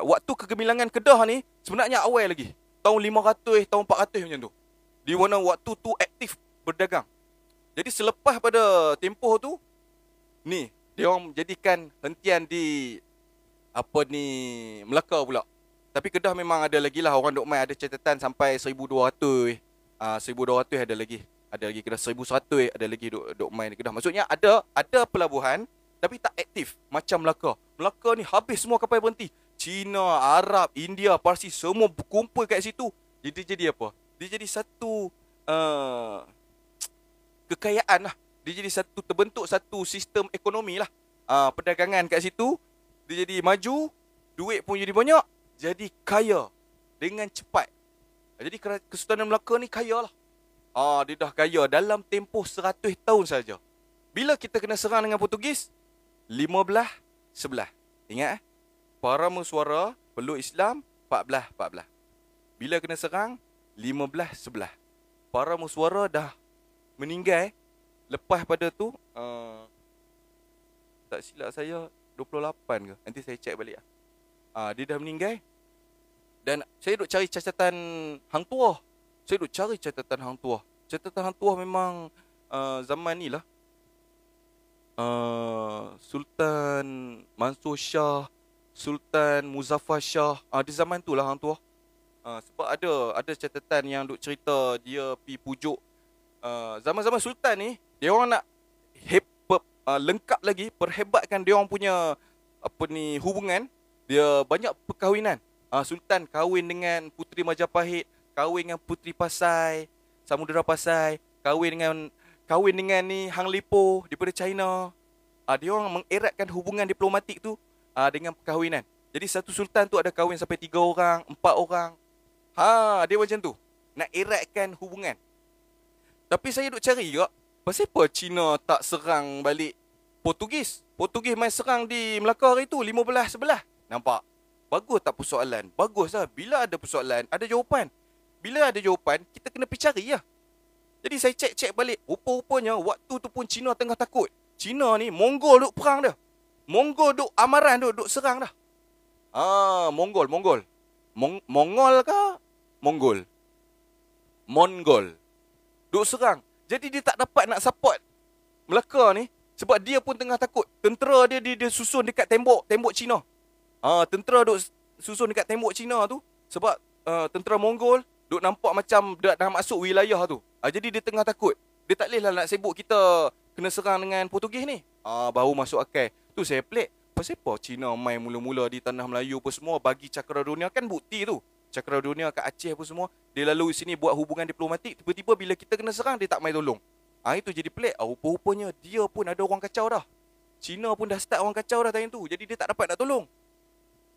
waktu kegemilangan Kedah ni sebenarnya awal lagi. Tahun 500, tahun 400 macam tu. Di mana waktu tu aktif berdagang. Jadi selepas pada tempoh tu, ni dia orang jadikan hentian di Melaka pula. Tapi Kedah memang ada lagi lah orang duk main, ada catatan sampai 1200. 1200 ada lagi. Ada lagi Kedah 1100 ada lagi duk main di Kedah. Maksudnya ada pelabuhan tapi tak aktif macam Melaka. Melaka ni habis semua kapal berhenti. Cina, Arab, India, Parsi semua berkumpul kat situ. Jadi apa? Dia jadi satu kekayaan lah. Dia jadi terbentuk satu sistem ekonomi lah. Perdagangan kat situ dia jadi maju, duit pun jadi banyak, jadi kaya dengan cepat. Jadi Kesultanan Melaka ni kaya lah. Dia dah kaya dalam tempoh 100 tahun saja. Bila kita kena serang dengan Portugis, 15-11. Ingat para mesuara peluk Islam 14-14. Bila kena serang 15-11. Para mesuara dah meninggal. Lepas pada tu tak silap saya 28 ke. Nanti saya cek balik lah. Dia dah meninggal. Dan saya duk cari catatan Hang Tuah. Catatan Hang Tuah memang zaman ni lah. Sultan Mansur Shah, Sultan Muzaffar Shah. Di zaman tu lah Hang Tuah. Sebab ada catatan yang duk cerita dia pi pujuk zaman-zaman Sultan ni, dia orang nak lengkap lagi, perhebatkan dia orang punya hubungan. Dia banyak perkahwinan. Sultan kahwin dengan Puteri Majapahit, kahwin dengan Puteri Pasai, Samudera Pasai, kahwin dengan ni Hang Lipo daripada China. Dia orang mengeratkan hubungan diplomatik tu dengan perkahwinan. Jadi satu sultan tu ada kahwin sampai 3 orang, 4 orang. Dia macam tu. Nak eratkan hubungan. Tapi saya duk cari juga, pasal apa Cina tak serang balik Portugis? Portugis main serang di Melaka hari tu 15-11. Nampak? Bagus tak persoalan? Bagus lah. Bila ada persoalan, ada jawapan. Bila ada jawapan, kita kena pergi cari lah. Jadi saya cek balik. Rupa-rupanya waktu tu pun Cina tengah takut. Cina ni Mongol duk perang dah. Mongol duk amaran duk serang dah. Mongol. Mongol ke? Mongol. Mongol. Duk serang. Jadi dia tak dapat nak support Melaka ni sebab dia pun tengah takut. Tentera dia susun dekat tembok Cina. Tentera duk susun dekat tembok Cina tu sebab tentera Mongol duk nampak macam dah masuk wilayah tu. Jadi dia tengah takut. Dia tak boleh lah nak sibuk kita kena serang dengan Portugis ni. Baru masuk akal. Tu saya pelik. Pasal apa Cina main mula-mula di tanah Melayu apa semua bagi cakra dunia, kan bukti tu. Cakra dunia kat Aceh apa semua, dia lalu sini buat hubungan diplomatik, tiba-tiba bila kita kena serang dia tak main tolong. Itu jadi pelik. Rupa-rupanya dia pun ada orang kacau dah. Cina pun dah start orang kacau dah time tu. Jadi dia tak dapat nak tolong.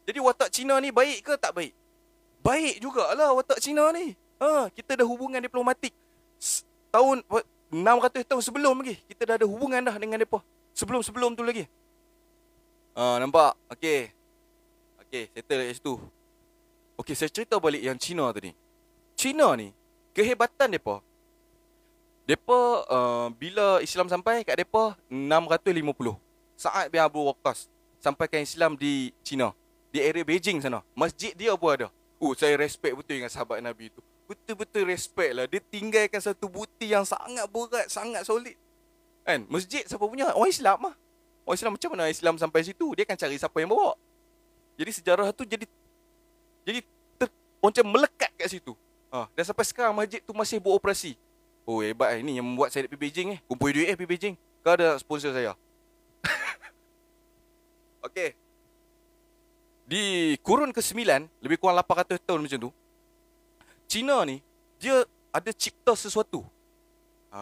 Jadi watak Cina ni baik ke tak baik? Baik jugalah watak Cina ni. Kita dah hubungan diplomatik tahun 600 tahun sebelum lagi. Kita dah ada hubungan dah dengan mereka. Sebelum-sebelum tu lagi. Nampak? Okey, settle kat situ. Okey, saya cerita balik yang Cina tadi. Cina ni, kehebatan mereka. Mereka bila Islam sampai kat mereka 650. Saat bin Abu Waqqas sampaikan Islam di Cina. Di area Beijing sana. Masjid dia pun ada. Saya respect betul dengan sahabat Nabi tu. Betul-betul respect lah. Dia tinggalkan satu bukti yang sangat berat, sangat solid. Kan? Masjid siapa punya? Orang Islam lah. Orang Islam macam mana Islam sampai situ? Dia akan cari siapa yang bawa. Jadi sejarah tu jadi macam melekat kat situ. Dan sampai sekarang masjid tu masih beroperasi. Hebat ini yang membuat saya pergi Beijing kumpul duit pergi Beijing. Kau ada sponsor saya. Okey. Di kurun ke-9, lebih kurang 800 tahun macam tu, Cina ni dia ada cipta sesuatu.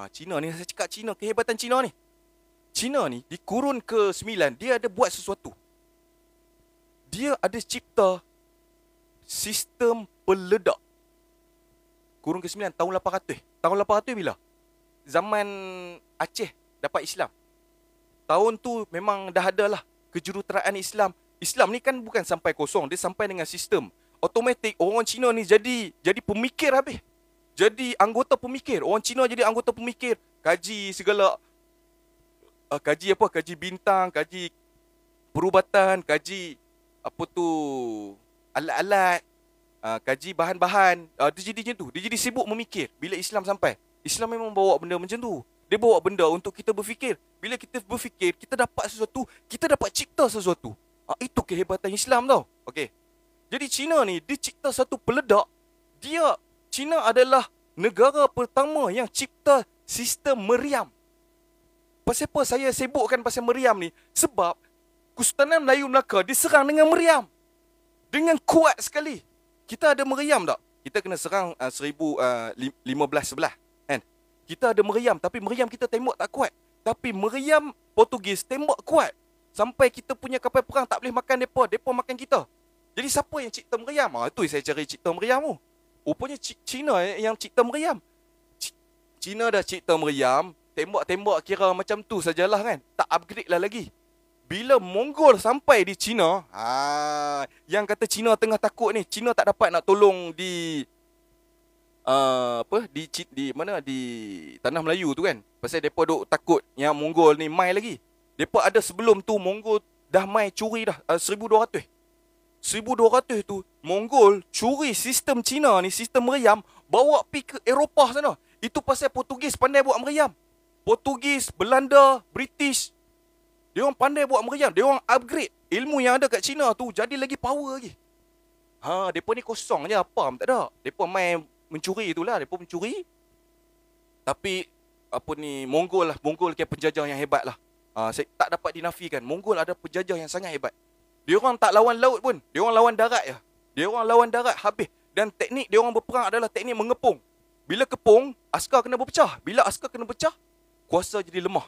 Cina ni, saya cakap Cina, kehebatan Cina ni. Cina ni di kurun ke-9 dia ada buat sesuatu. Dia ada cipta sistem peledak. Kurun ke-9 tahun 800. Tahun 800 bila? Zaman Aceh dapat Islam. Tahun tu memang dah ada lah kejuruteraan Islam. Islam ni kan bukan sampai kosong, dia sampai dengan sistem. Automatik orang Cina ni jadi pemikir habis. Jadi anggota pemikir. Orang Cina jadi anggota pemikir, kaji segala kaji bintang, kaji perubatan, kaji alat-alat, kaji bahan-bahan. Dia jadi macam tu. Dia jadi sibuk memikir bila Islam sampai. Islam memang bawa benda macam tu. Dia bawa benda untuk kita berfikir. Bila kita berfikir, kita dapat sesuatu, kita dapat cipta sesuatu. Itu kehebatan Islam tau. Okey. Jadi Cina ni dia cipta satu peledak. Cina adalah negara pertama yang cipta sistem meriam. Pasal apa saya sibukkan pasal meriam ni? Sebab Kesultanan Melayu Melaka diserang dengan meriam. Dengan kuat sekali. Kita ada meriam tak? Kita kena serang 1511 kan? Kita ada meriam, tapi meriam kita tembak tak kuat. Tapi meriam Portugis tembak kuat. Sampai kita punya kapal perang tak boleh makan mereka makan kita. Jadi siapa yang cipta meriam? Itu saya cari cipta meriam tu. Rupanya Cina yang cipta meriam. Cina dah cipta meriam, tembak-tembak kira macam tu sajalah kan. Tak upgrade lah lagi. Bila Mongol sampai di Cina, yang kata Cina tengah takut ni, Cina tak dapat nak tolong di tanah Melayu tu kan. Pasal depa duk takut yang Mongol ni mai lagi. Depa ada sebelum tu Mongol dah mai curi dah 1200. 1200 tu Mongol curi sistem Cina ni, sistem meriam, bawa pergi ke Eropah sana. Itu pasal Portugis pandai buat meriam. Portugis, Belanda, British, dia orang pandai buat meriam. Dia orang upgrade ilmu yang ada kat Cina tu jadi lagi power lagi. Depa ni kosong je, apa pun tak ada. Depa main mencuri itulah, depa mencuri. Tapi Mongol kira penjajah yang hebat lah. Saya tak dapat dinafikan. Mongol ada penjajah yang sangat hebat. Dia orang tak lawan laut pun. Dia orang lawan darat je. Dia orang lawan darat habis. Dan teknik dia orang berperang adalah teknik mengepung. Bila kepung, askar kena berpecah. Bila askar kena pecah, kuasa jadi lemah.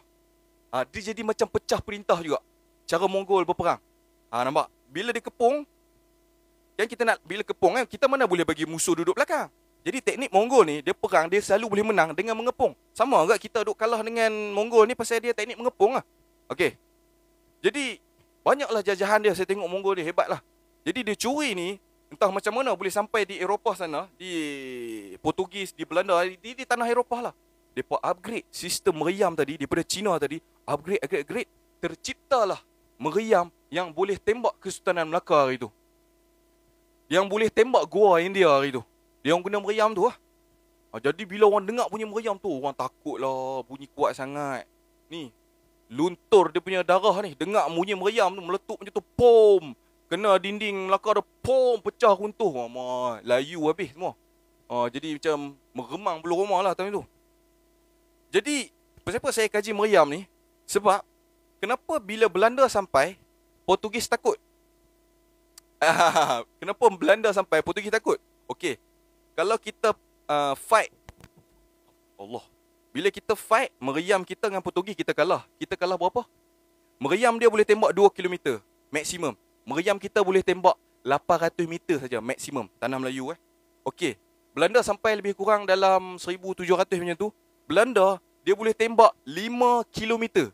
Dia jadi macam pecah perintah juga. Cara Mongol berperang. Nampak? Bila dia kepung, kan bila kepung kan, kita mana boleh bagi musuh duduk belakang. Jadi teknik Mongol ni, dia perang, dia selalu boleh menang dengan mengepung. Sama juga kita duk kalah dengan Mongol ni pasal dia teknik mengepung lah. Okey. Jadi, banyaklah jajahan dia. Saya tengok Mongol dia hebat lah. Jadi dia curi ni, entah macam mana boleh sampai di Eropah sana, di Portugis, di Belanda, di tanah Eropah lah. Mereka upgrade sistem meriam tadi daripada Cina tadi. Upgrade. Terciptalah meriam yang boleh tembak Kesultanan Melaka hari tu. yang boleh tembak gua India hari tu. Dia orang guna meriam tu lah. Jadi bila orang dengar bunyi meriam tu, orang takut lah, bunyi kuat sangat. Ni, luntur dia punya darah ni. Dengar bunyi meriam tu, meletup macam tu, pom. Kena dinding Melaka tu, pom, pecah runtuh. Layu habis semua. Jadi macam meremang bulu rumah lah time tu. Jadi, kenapa saya kaji meriam ni? Sebab, kenapa bila Belanda sampai, Portugis takut? Kenapa Belanda sampai, Portugis takut? Okey, kalau kita fight, Allah, bila kita fight, meriam kita dengan Portugis kita kalah. Kita kalah berapa? Meriam dia boleh tembak 2 km maksimum. Meriam kita boleh tembak 800 meter saja maksimum tanah Melayu Okey, Belanda sampai lebih kurang dalam 1700 macam tu. Belanda dia boleh tembak 5 km.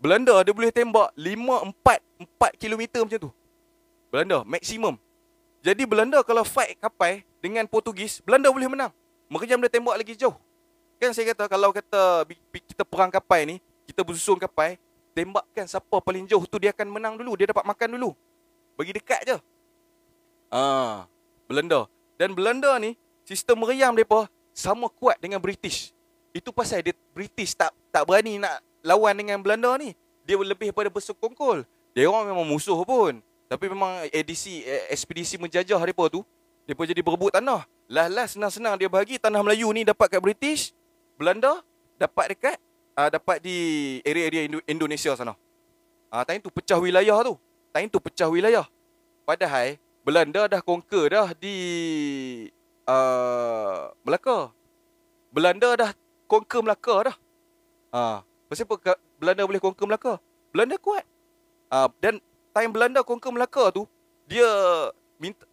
Belanda dia boleh tembak 4 km macam tu. Belanda maksimum. Jadi Belanda kalau fight kapal dengan Portugis, Belanda boleh menang. Meriam dia tembak lagi jauh. Kan saya kata kalau kata kita perang kapal ni, kita bersusun kapal, tembakkan siapa paling jauh tu dia akan menang dulu, dia dapat makan dulu. Bagi dekat je. Belanda. Dan Belanda ni sistem meriam depa sama kuat dengan British. Itu pasal dia British tak berani nak lawan dengan Belanda ni. Dia lebih pada bersekongkol. Dia orang memang musuh pun. Tapi memang ekspedisi menjajah mereka tu, mereka jadi berebut tanah. Last senang-senang dia bagi tanah Melayu ni dapat kat British. Belanda dapat dekat dapat di area-area Indonesia sana. Time tu pecah wilayah tu. Padahal Belanda dah conquer dah di Melaka. Belanda dah conquer Melaka dah. Pasal apa Belanda boleh conquer Melaka? Belanda kuat. Dan time Belanda conquer Melaka tu, dia minta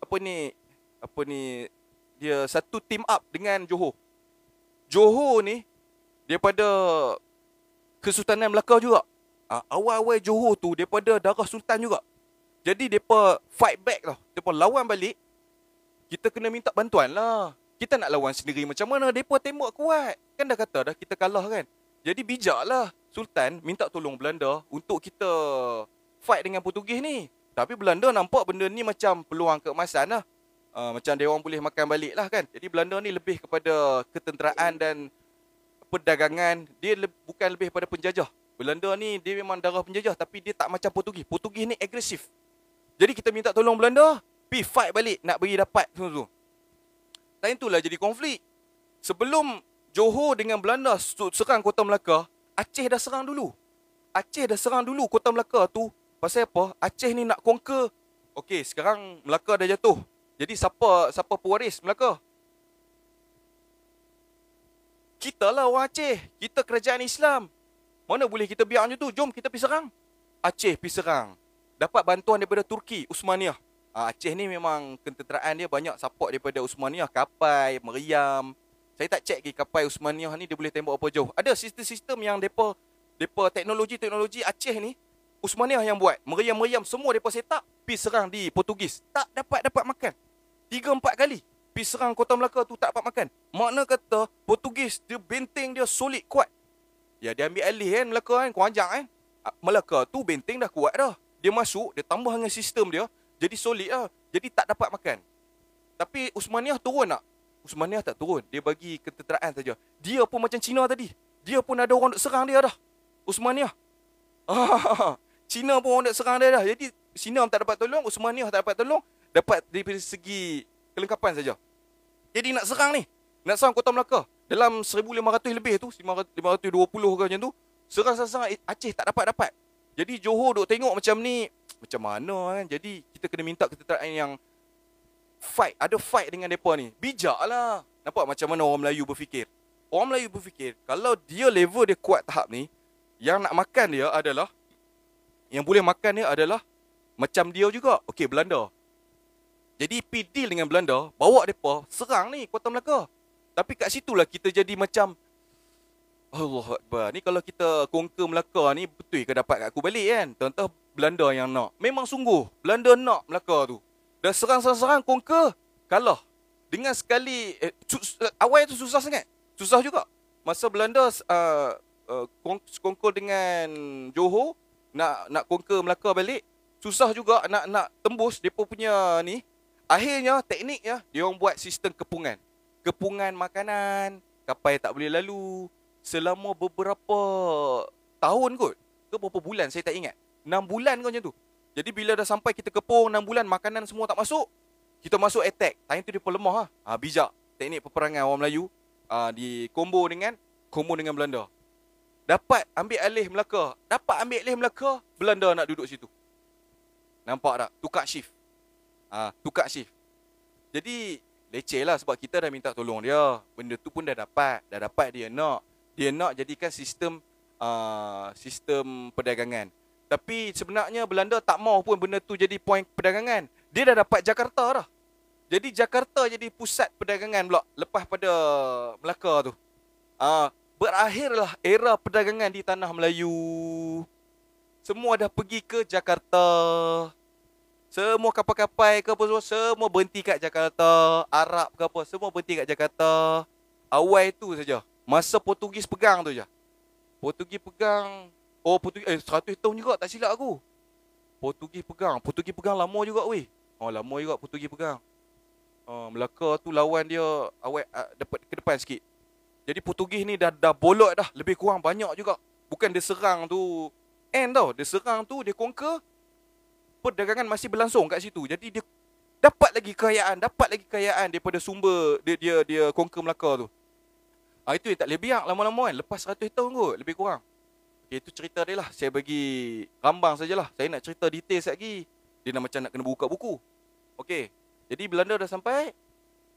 dia satu team up dengan Johor. Johor ni daripada Kesultanan Melaka juga. Awal-awal Johor tu daripada darah sultan juga. Jadi depa fight back tau. Depa lawan balik. Kita kena minta bantuan lah. Kita nak lawan sendiri macam mana? Depa tembak kuat. Kan dah kata dah kita kalah kan. Jadi bijaklah Sultan minta tolong Belanda untuk kita fight dengan Portugis ni. Tapi Belanda nampak benda ni macam peluang keemasan lah. Macam dia orang boleh makan balik lah kan. Jadi Belanda ni lebih kepada ketenteraan dan perdagangan. Dia bukan lebih pada penjajah. Belanda ni dia memang darah penjajah, tapi dia tak macam Portugis. Portugis ni agresif. Jadi kita minta tolong Belanda, pergi fight balik nak bagi dapat tu. Time tu lah jadi konflik. Sebelum Johor dengan Belanda serang Kota Melaka, Aceh dah serang dulu. Kota Melaka tu. Pasal apa? Aceh ni nak conquer. Okey, sekarang Melaka dah jatuh. Jadi siapa pewaris Melaka? Kita lah orang Aceh. Kita kerajaan Islam. Mana boleh kita biar macam tu? Jom kita pergi serang. Aceh pergi serang. Dapat bantuan daripada Turki, Uthmaniyah. Aceh ni memang ketenteraan dia banyak support daripada Uthmaniyah. Kapal, meriam. Saya tak check lagi kapal Uthmaniyah ni dia boleh tembak apa jauh. Ada sistem-sistem yang depa teknologi Aceh ni Uthmaniyah yang buat. Meriam-meriam semua depa set up, pergi serang di Portugis. Tak dapat makan. 3-4 kali pergi serang Kota Melaka tu tak dapat makan. Makna kata Portugis dia benteng dia solid kuat. Ya dia ambil alih kan Melaka kan, Kuanjang kan. Melaka tu benteng dah kuat dah. Dia masuk, dia tambah dengan sistem dia, jadi solid lah. Jadi tak dapat makan. Tapi Uthmaniyah turun tak? Uthmaniyah tak turun. Dia bagi ketenteraan saja. Dia pun macam Cina tadi. Dia pun ada orang nak serang dia dah. Uthmaniyah. Cina pun orang nak serang dia dah. Jadi Cina tak dapat tolong, Uthmaniyah tak dapat tolong. Dapat dari segi kelengkapan saja. Jadi nak serang ni. Nak serang Kota Melaka. Dalam 1500 lebih tu, 520 ke macam tu. Serang-serang Aceh tak dapat. Jadi Johor duk tengok macam ni, macam mana kan. Jadi kita kena minta ketenteraan yang ada fight dengan mereka ni. Bijaklah. Nampak macam mana orang Melayu berfikir. Orang Melayu berfikir, kalau dia level dia kuat tahap ni, yang nak makan dia adalah, yang boleh makan dia adalah macam dia juga. Okey, Belanda. Jadi pergi deal dengan Belanda, bawa mereka serang ni Kota Melaka. Tapi kat situlah kita jadi macam, Allah Akbar. Ni kalau kita conquer Melaka ni, betul ke dapat kat aku balik kan? Tentu Belanda yang nak. Memang sungguh, Belanda nak Melaka tu. Dah serang-serang conquer, kalah. Dengan sekali, awal tu susah sangat. Susah juga. Masa Belanda conquer dengan Johor, nak conquer Melaka balik, Susah juga nak tembus depa punya ni. Akhirnya tekniknya dia orang buat sistem kepungan. Kepungan makanan, kapal tak boleh lalu selama beberapa tahun kot. Ke berapa bulan saya tak ingat. 6 bulan kot macam tu. Jadi bila dah sampai kita kepung 6 bulan makanan semua tak masuk, kita masuk attack. Time tu dia pun lemah lah. Bijak. Teknik peperangan orang Melayu di combo dengan Belanda. Dapat ambil alih Melaka. Belanda nak duduk situ. Nampak tak? Tukar shift. Tukar shift. Jadi leceh lah sebab kita dah minta tolong dia. Benda tu pun dah dapat. Dia nak. Dia nak jadikan sistem perdagangan. Tapi sebenarnya Belanda tak mau pun benda tu jadi poin perdagangan. Dia dah dapat Jakarta dah. Jadi Jakarta jadi pusat perdagangan pula lepas pada Melaka tu. Berakhirlah era perdagangan di tanah Melayu. Semua dah pergi ke Jakarta. Semua kapal-kapal ke apa semua berhenti kat Jakarta. Arab ke apa semua berhenti kat Jakarta. Awal tu saja. Masa Portugis pegang tu je. Portugis pegang 100 tahun juga tak silap aku. Portugis pegang lama juga weh. Lama juga Portugis pegang. Melaka tu lawan dia awal dapat ke depan sikit. Jadi Portugis ni dah bolot dah. Lebih kurang banyak juga. Bukan dia serang tu end tau. Dia serang tu dia conquer. Perdagangan masih berlangsung kat situ. Jadi dia dapat lagi kekayaan daripada sumber dia conquer Melaka tu. Itu yang tak boleh biar lama-lama kan. Lepas 100 tahun kot lebih kurang. Okay, itu cerita dia lah. Saya bagi rambang sajalah. Saya nak cerita detail sekejap lagi. Dia nak macam nak kena buka buku. Okay. Jadi Belanda dah sampai.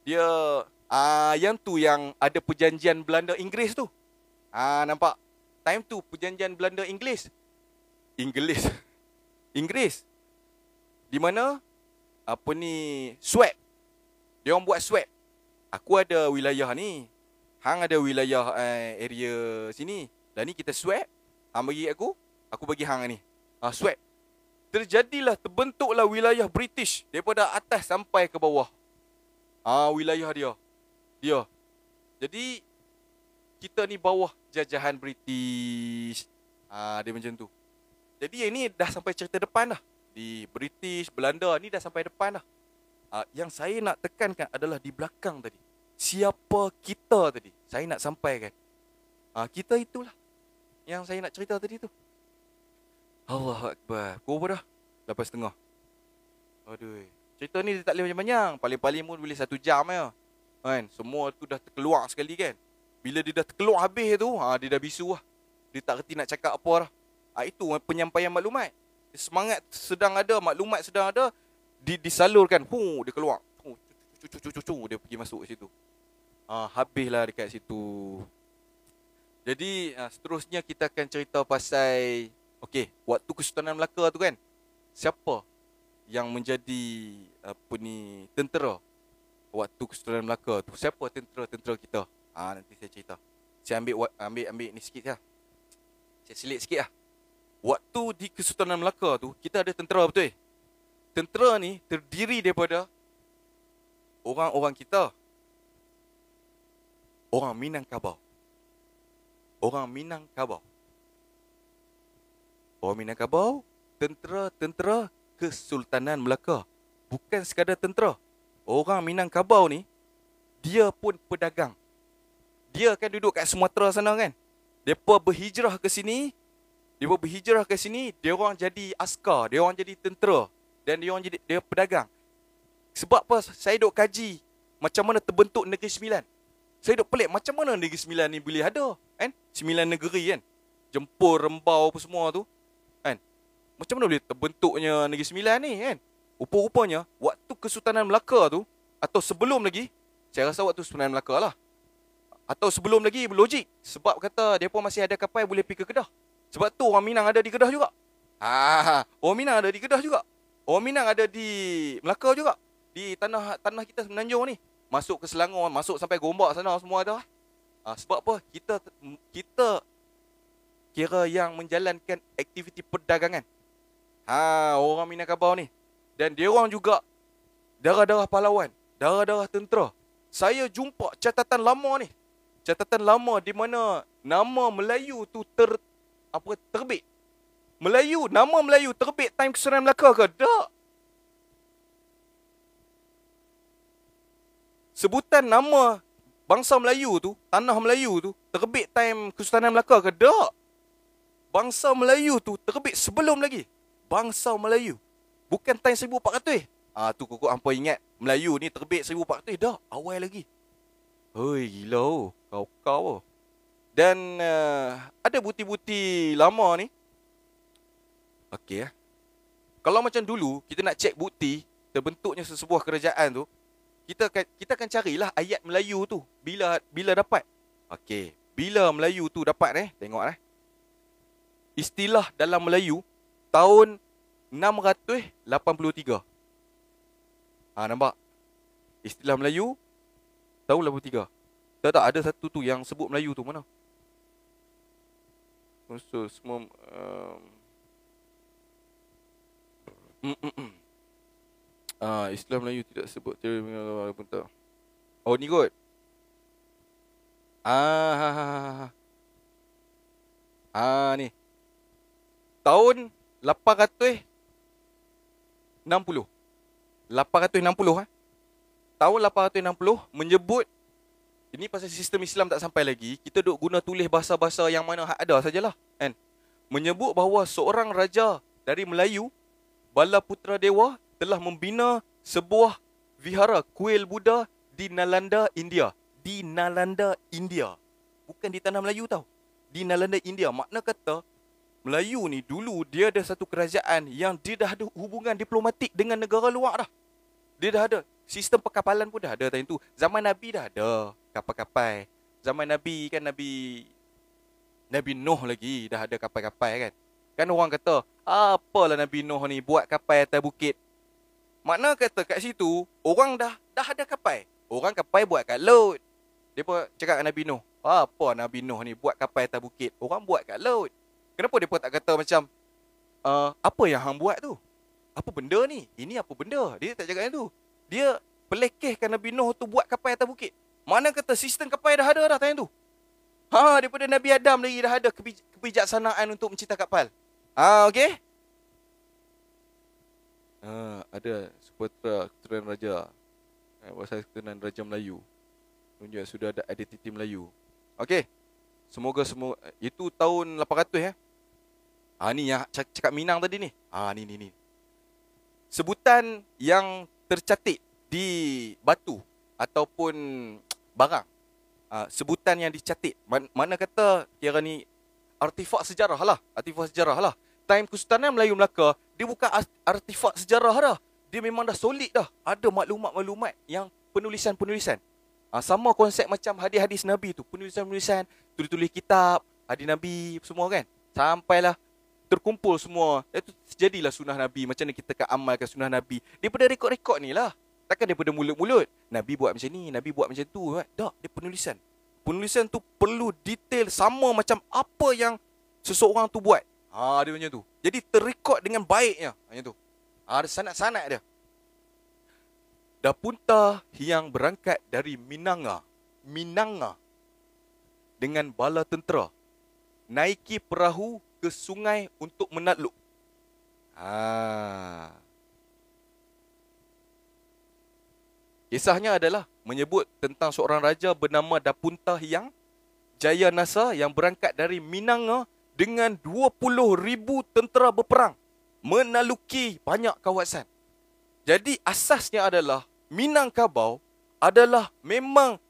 Dia yang tu yang ada perjanjian Belanda Inggeris tu. Nampak. Time tu perjanjian Belanda Inggeris. Di mana swap. Dia orang buat swap. Aku ada wilayah ni. Hang ada wilayah area sini. Dan ni kita swap. Hang bagi aku bagi hang ni. Swap. Terjadilah, terbentuklah wilayah British daripada atas sampai ke bawah. Wilayah dia. Jadi kita ni bawah jajahan British. Dia macam tu. Jadi ini dah sampai cerita depan dah. Di British, Belanda ni dah sampai depan dah. Yang saya nak tekankan adalah di belakang tadi. Siapa kita tadi? Saya nak sampaikan. Kita itulah yang saya nak cerita tadi tu. Allahu Akbar. Pukul berapa dah? 8.30. Aduh. Cerita ni dia tak boleh panjang-panjang. Paling-paling pun boleh 1 jam je. Kan? Semua tu dah terkeluar sekali kan. Bila dia dah terkeluar habis tu, dia dah bisu lah. Dia tak reti nak cakap apa dah. Itu penyampaian maklumat. Semangat sedang ada, maklumat sedang ada, disalurkan. Dia keluar. Dia pergi masuk ke situ. Habislah dekat situ. Jadi seterusnya kita akan cerita pasal waktu Kesultanan Melaka tu kan. Siapa yang menjadi tentera waktu Kesultanan Melaka tu? Siapa tentera kita? Nanti saya cerita. Saya ambil ni sikit lah. Saya selit sikit lah. Waktu di Kesultanan Melaka tu kita ada tentera betul. Tentera ni terdiri daripada orang-orang kita. Orang Minangkabau. Tentera Kesultanan Melaka. Bukan sekadar tentera. Orang Minangkabau ni, dia pun pedagang. Dia kan duduk kat Sumatera sana kan. Mereka berhijrah ke sini. Dia orang jadi askar. Dia orang jadi tentera. Dan dia pedagang. Sebab apa saya duk kaji macam mana terbentuk Negeri Sembilan. Saya duk pelik macam mana Negeri Sembilan ni boleh ada kan? 9 negeri kan. Jempur, Rembau apa semua tu kan. Macam mana boleh terbentuknya Negeri Sembilan ni kan. Rupa-rupanya waktu Kesultanan Melaka tu, atau sebelum lagi, saya rasa waktu Kesultanan Melaka lah, atau sebelum lagi logik. Sebab kata dia pun masih ada kapal boleh pergi ke Kedah. Sebab tu orang Minang ada di Kedah juga. Orang Minang ada di Kedah juga. Orang Minang ada di Melaka juga. Di tanah kita Semenanjung ni. Masuk ke Selangor, masuk sampai Gombak sana semua ada. Sebab apa? Kita kira yang menjalankan aktiviti perdagangan. Orang Minangkabau ni. Dan dia orang juga darah-darah pahlawan, darah-darah tentera. Saya jumpa catatan lama ni. Catatan lama di mana nama Melayu tu terbit. Melayu, nama Melayu terbit time Kesultanan Melaka ke? Tak. Sebutan nama bangsa Melayu tu, tanah Melayu tu, terbit time Kesultanan Melaka ke? Tak. Bangsa Melayu tu terbit sebelum lagi. Bangsa Melayu. Bukan time 1400. Tu kokok hampa ingat Melayu ni terbit 1400. Dah, awal lagi. Hoi, gila oh. Kau. Dan ada bukti-bukti lama ni. Okey. Kalau macam dulu, kita nak cek bukti terbentuknya sesebuah kerajaan tu, kita akan carilah ayat Melayu tu. Bila dapat. Okey. Bila Melayu tu dapat tengok istilah dalam Melayu tahun 683. Nampak? Istilah Melayu tahun 83. Tak ada satu tu yang sebut Melayu tu mana? Semua istilah Melayu tidak sebut teori pun tak. Oh ni kot. Ni. Tahun 860. 860 Tahun 860 menyebut, ini pasal sistem Islam tak sampai lagi, kita duk guna tulis bahasa-bahasa yang mana hak ada sajalah kan. Menyebut bahawa seorang raja dari Melayu, Balaputra Dewa, telah membina sebuah vihara kuil Buddha di Nalanda, India. Di Nalanda, India. Bukan di tanah Melayu tau. Di Nalanda, India. Makna kata Melayu ni dulu dia ada satu kerajaan yang dia dah ada hubungan diplomatik dengan negara luar dah. Dia dah ada. Sistem perkapalan pun dah ada time tu. Zaman Nabi dah ada kapal-kapal. Zaman Nabi kan Nabi Nuh lagi dah ada kapal-kapal kan. Kan orang kata, apalah Nabi Nuh ni buat kapal atas bukit. Makna kata kat situ, orang dah ada kapal. Orang kapal buat kat laut. Dia pun cakap kat Nabi Nuh, apa Nabi Nuh ni buat kapal atas bukit. Orang buat kat laut. Kenapa dia pun tak kata macam, apa yang hang buat tu? Apa benda ni? Ini apa benda? Dia tak cakap yang tu. Dia pelekehkan Nabi Nuh tu buat kapal atas bukit. Mana kata sistem kapal dah ada dah time tu. Daripada Nabi Adam lagi dah ada kebijaksanaan untuk mencipta kapal. Okey? Ada seputra keturunan raja. Pasal keturunan Raja Melayu. Tunjuk sudah ada identiti Melayu. Okey. Semoga semua itu tahun 800 ni yang cakap Minang tadi ni. Ni. Sebutan yang tercatat di batu ataupun barang. Sebutan yang dicatat. Mana kata kira ni artifak sejarah lah. Time Kesultanan Melayu Melaka, dia bukan artifak sejarah dah. Dia memang dah solid dah. Ada maklumat-maklumat yang penulisan-penulisan. Sama konsep macam hadis-hadis Nabi tu. Penulisan-penulisan, tulis-tulis kitab, hadis Nabi semua kan. Sampailah terkumpul semua. Itu sejadilah sunnah Nabi. Macam mana kita akan amalkan sunnah Nabi. Daripada rekod-rekod ni lah. Takkan daripada mulut-mulut. Nabi buat macam ni, Nabi buat macam tu. Tak, dia penulisan. Penulisan tu perlu detail sama macam apa yang seseorang tu buat. Dia macam tu. Jadi terrekod dengan baiknya. Macam tu. Ada sanad-sanad dia. Dapunta yang berangkat dari Minanga dengan bala tentera naiki perahu ke sungai untuk menakluk. Kisahnya adalah menyebut tentang seorang raja bernama Dapunta Hyang Jayanasa yang berangkat dari Minanga dengan 20,000 tentera berperang menaluki banyak kawasan. Jadi asasnya adalah Minangkabau adalah memang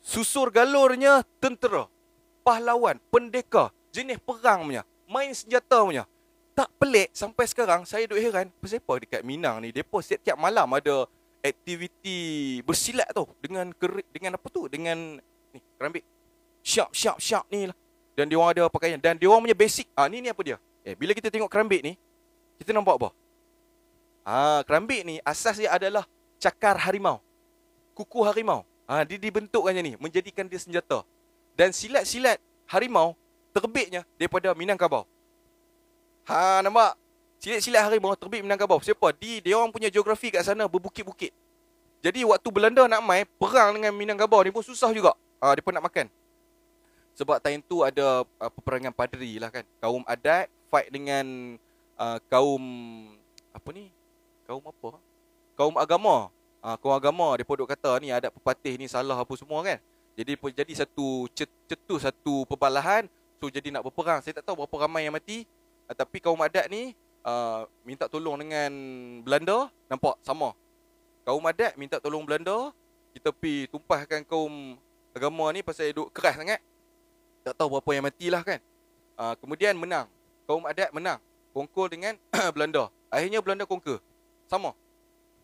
susur galurnya tentera, pahlawan, pendekar, jenis perang punya, main senjata punya. Tak pelik sampai sekarang saya duk heran, pasal apa dekat Minang ni depa setiap malam ada aktiviti bersilat tu dengan apa tu? Dengan ni kerambik. Syap ni lah. Dan dia orang ada pakaian dan dia orang punya basic. Ni apa dia? Bila kita tengok kerambik ni, kita nampak apa? Kerambik ni asas dia adalah cakar harimau. Kuku harimau. Dia dibentukkan macam ni, menjadikan dia senjata. Dan silat-silat harimau terbitnya daripada Minangkabau. Nampak? Silat-silat harimau terbit Minangkabau. Siapa? Dia orang punya geografi kat sana berbukit-bukit. Jadi waktu Belanda nak mai perang dengan Minangkabau ni pun susah juga. Dia pun nak makan. Sebab time tu ada peperangan padri lah kan. Kaum adat fight dengan kaum apa ni? Kaum apa? Kaum agama. Kaum agama depa duk kata ni adat pepatih ni salah apa semua kan. Jadi jadi satu cetus satu perbalahan. So jadi nak berperang. Saya tak tahu berapa ramai yang mati. Tapi kaum adat ni minta tolong dengan Belanda. Nampak sama. Kaum adat minta tolong Belanda. Kita pergi tumpahkan kaum agama ni pasal duk keras sangat. Tak tahu berapa yang matilah kan. Kemudian menang. Kaum adat menang. Kongkol dengan Belanda. Akhirnya Belanda conquer. Sama.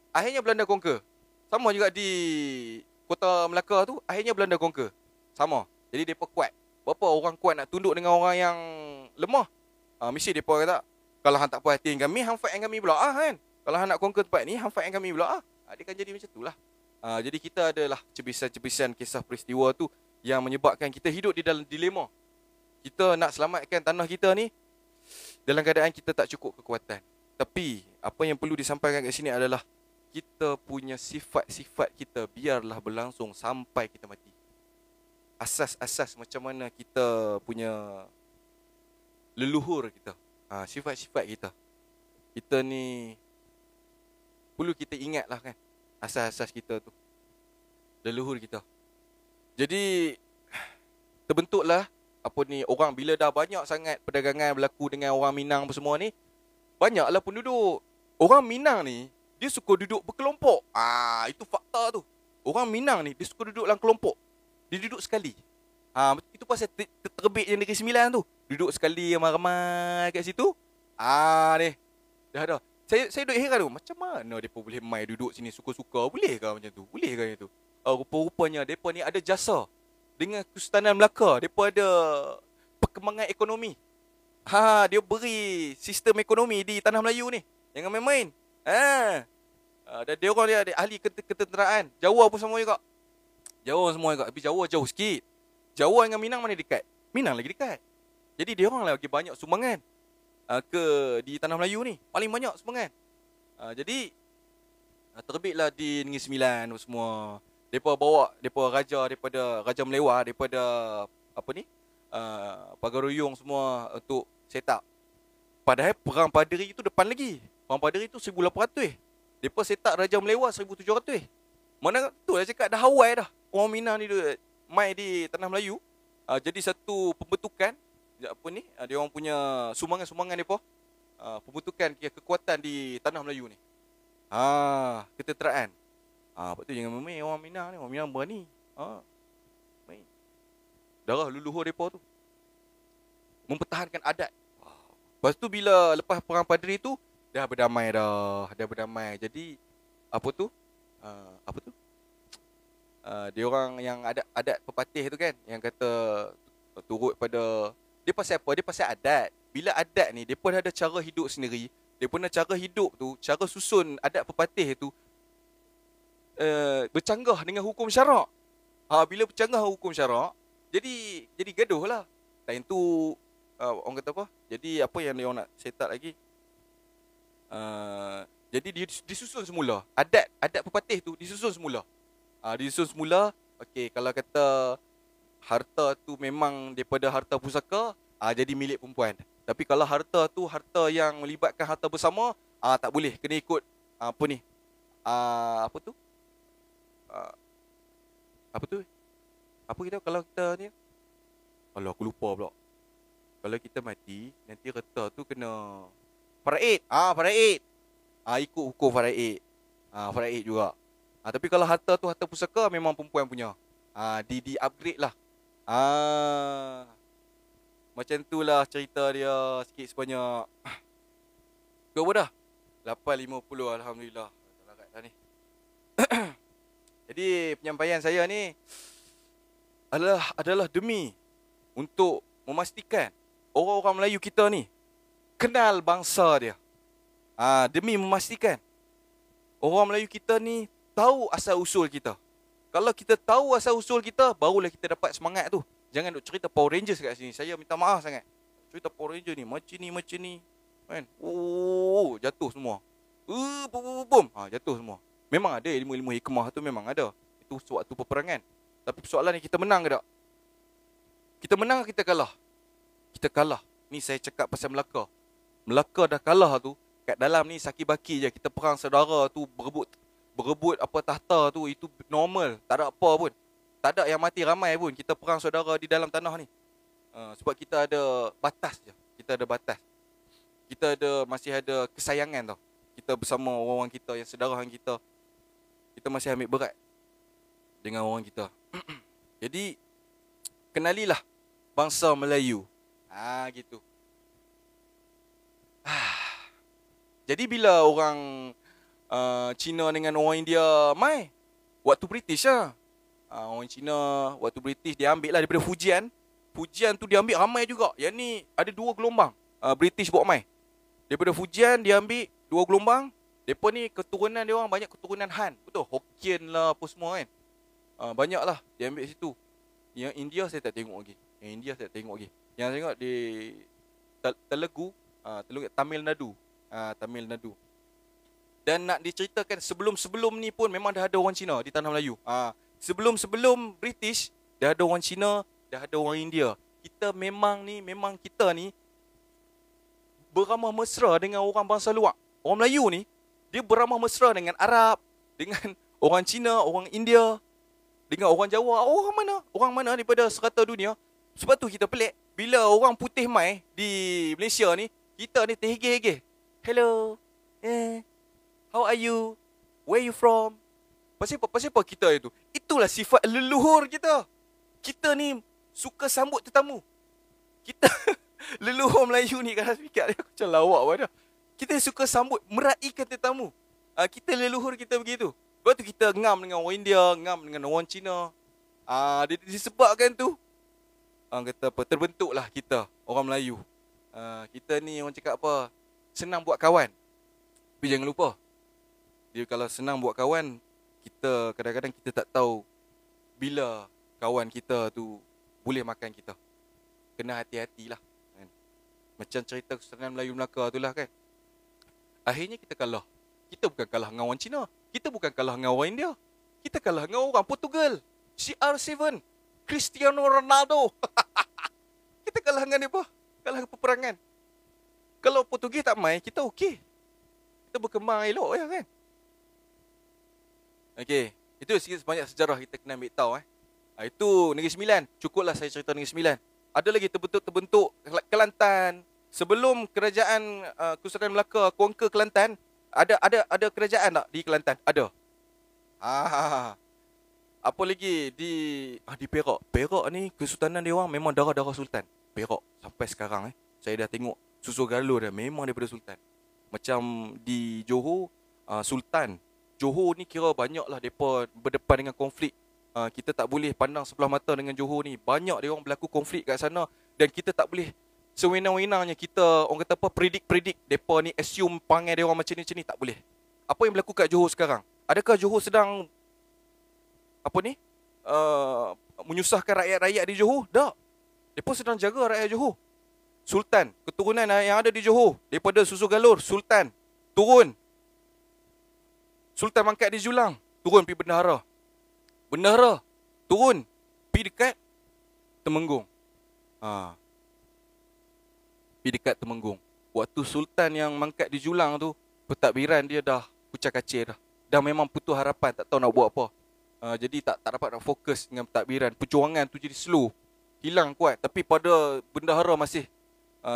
Akhirnya Belanda conquer. Sama juga di Kota Melaka tu. Akhirnya Belanda conquer. Sama. Jadi mereka kuat. Berapa orang kuat nak tunduk dengan orang yang lemah. Mesti mereka kata, kalau hang tak puas hati dengan kami, hang fight dengan kami pula kan. Kalau hang nak conquer tempat ni, hang fight dengan kami pula dia kan jadi macam tu lah. Jadi kita adalah cebisan-cebisan kisah peristiwa tu yang menyebabkan kita hidup di dalam dilema. Kita nak selamatkan tanah kita ni dalam keadaan kita tak cukup kekuatan. Tapi apa yang perlu disampaikan kat sini adalah kita punya sifat-sifat kita biarlah berlangsung sampai kita mati. Asas-asas macam mana kita punya leluhur kita, sifat-sifat kita. Kita ni perlu kita ingat lah kan, asas-asas kita tu, leluhur kita. Jadi terbentuklah apa ni, orang bila dah banyak sangat perdagangan berlaku dengan orang Minang apa semua ni, banyaklah penduduk. Orang Minang ni dia suka duduk berkelompok. Itu fakta tu. Orang Minang ni dia suka duduk dalam kelompok. Dia duduk sekali. Itu pasal terbit yang Negeri Sembilan tu. Duduk sekali ramai-ramai kat situ. Ni. Dah. Saya duduk heran tu. Macam mana mereka boleh main duduk sini suka-suka? Boleh ke macam tu? Boleh ke macam tu? Rupa-rupanya mereka ni ada jasa dengan Kesultanan Melaka. Mereka ada perkembangan ekonomi. Dia beri sistem ekonomi di Tanah Melayu ni. Jangan main-main. Dan dia orang dia ada ahli ketenteraan. Jawa pun sama juga. Jawa semua juga. Tapi Jawa jauh sikit. Jawa dengan Minang mana dekat? Minang lagi dekat. Jadi dia orang lagi banyak sumbangan di Tanah Melayu ni. Paling banyak sumbangan. Jadi terbitlah di Negeri Sembilan semua. Mereka bawa raja daripada Raja Melewah, daripada apa ni, Pagaruyung semua untuk set up. Padahal perang Padri itu depan lagi. Perang Padri itu 1800. Mereka set up Raja Melewah 1700. Mana tu dah cakap dah awal dah. Orang Minang ni mai di Tanah Melayu. Jadi satu pembentukan apa ni, dia orang punya sumbangan-sumbangan mereka. Pembentukan kekuatan di Tanah Melayu ni. Ketenteraan. Lepas tu jangan main orang Minang ni. Orang Minang berani. Main. Darah leluhur mereka tu. Mempertahankan adat. Lepas tu bila lepas perang Padri tu dah berdamai dah. Jadi apa tu? Dia orang yang adat pepatih tu kan, yang kata turut pada dia pasal apa? Dia pasal adat. Bila adat ni depa dah ada cara hidup sendiri. Depa punya cara hidup tu, cara susun adat pepatih tu bercanggah dengan hukum syarak. Bila bercanggah hukum syarak, jadi gaduh lah. Time tu orang kata apa? Jadi apa yang dia orang nak set up lagi? Jadi dia disusun semula. Adat pepatih tu disusun semula. Okey, kalau kata harta tu memang daripada harta pusaka, jadi milik perempuan. Tapi kalau harta tu harta yang melibatkan harta bersama, tak boleh, kena ikut apa ni? Apa tu? Apa kita kalau kita ni? Alah, aku lupa pula. Kalau kita mati, nanti harta tu kena faraid. Faraid. Ikut hukum faraid. Faraid juga. Tapi kalau harta tu harta pusaka, memang perempuan punya. Di upgrade lah. Macam tu lah cerita dia sikit sebanyak. Berapa dah? 8.50, Alhamdulillah. Larat dah ni. Jadi penyampaian saya ni adalah demi untuk memastikan orang-orang Melayu kita ni kenal bangsa dia. Demi memastikan orang Melayu kita ni tahu asal usul kita. Kalau kita tahu asal usul kita, barulah kita dapat semangat tu. Jangan duk cerita Power Rangers kat sini. Saya minta maaf sangat. Cerita Power Ranger ni macam ni kan. Jatuh semua. Bum. Jatuh semua. Memang ada ilmu-ilmu hikmah tu, memang ada. Itu sewaktu peperangan. Tapi persoalan ni kita menang ke tak? Kita menang, kita kalah. Kita kalah. Ni saya cakap pasal Melaka. Melaka dah kalah tu. Kat dalam ni saki-baki je. Kita perang saudara tu, berebut apa tahta tu. Itu normal. Tak ada apa pun. Tak ada yang mati ramai pun. Kita perang saudara di dalam tanah ni. Sebab kita ada batas je. Kita ada batas. Kita masih ada kesayangan tau. Kita bersama orang-orang kita yang sedarahan kita. Kita masih ambil berat dengan orang kita. Jadi kenalilah bangsa Melayu. Gitu. Jadi bila orang Cina dengan orang India mai, waktu British lah. Orang Cina waktu British dia ambil lah daripada Fujian. Fujian tu dia ambil ramai juga. Yang ni ada 2 gelombang. British bawa mai. Daripada Fujian dia ambil 2 gelombang. Mereka ni keturunan dia orang banyak keturunan Han. Betul? Hokkien lah apa semua kan. Banyak lah dia ambil situ. Yang India saya tak tengok lagi. Yang saya tengok di Telugu, Tamil Nadu. Tamil Nadu. Dan nak diceritakan sebelum ni pun memang dah ada orang Cina di tanah Melayu. Sebelum British dah ada orang Cina, dah ada orang India. Memang kita ni beramah mesra dengan orang bangsa luar. Orang Melayu ni dia beramah mesra dengan Arab, dengan orang Cina, orang India, dengan orang Jawa. Orang mana daripada serata dunia. Sebab tu kita pelik. Bila orang putih mai di Malaysia ni, kita ni terhege-hege. Hello. How are you? Where you from? Pasal apa kita itu? Itulah sifat leluhur kita. Kita ni suka sambut tetamu. Kita leluhur Melayu ni kalau fikir dia macam lawak pada. Kita suka sambut, meraihkan tetamu. Kita leluhur kita begitu. Sebab tu kita ngam dengan orang India, ngam dengan orang Cina. Disebabkan tu kata apa, terbentuklah kita orang Melayu. Kita ni orang cakap apa, senang buat kawan. Tapi jangan lupa, dia kalau senang buat kawan, kita kadang-kadang kita tak tahu bila kawan kita tu boleh makan kita. Kena hati-hatilah kan? Macam cerita Kesultanan Melayu Melaka tu lah kan. Akhirnya kita kalah. Kita bukan kalah dengan orang Cina, kita bukan kalah dengan orang India, kita kalah dengan orang Portugal, CR7, Cristiano Ronaldo. Kita kalah dengan dia apa? Kalah peperangan. Kalau Portugis tak main, kita okey. Kita berkembang elok ya kan. Okey, itu sikit sebanyak sejarah kita kena ambil tahu Itu Negeri Sembilan. Cukuplah saya cerita Negeri Sembilan. Ada lagi terbentuk Kelantan. Sebelum kerajaan Kesultanan Melaka conquer Kelantan, ada kerajaan tak di Kelantan? Ada. Apa lagi di Perak. Perak ni kesultanan dia orang memang darah-darah sultan. Perak sampai sekarang saya dah tengok susu galur dia memang daripada sultan. Macam di Johor, sultan Johor ni kira banyaklah depa berdepan dengan konflik. Kita tak boleh pandang sebelah mata dengan Johor ni. Banyak dia orang berlaku konflik kat sana dan kita tak boleh sewenang-wenangnya kita orang kata apa predict depa ni assume perangai dia orang macam ni tak boleh. Apa yang berlaku kat Johor sekarang? Adakah Johor sedang menyusahkan rakyat-rakyat di Johor? Tak. Depa sedang jaga rakyat Johor. Sultan, keturunan yang ada di Johor, daripada susu galur, sultan turun. Sultan mangkat di Julang, turun pergi bendahara. Bendahara turun pergi dekat Temenggung. Pergi dekat Temenggung. Waktu sultan yang mangkat di Julang tu, pentadbiran dia dah kucak-kacir dah. Dah memang putus harapan, tak tahu nak buat apa. Jadi tak dapat nak fokus dengan pentadbiran. Perjuangan tu jadi slow, hilang kuat. Tapi pada bendahara masih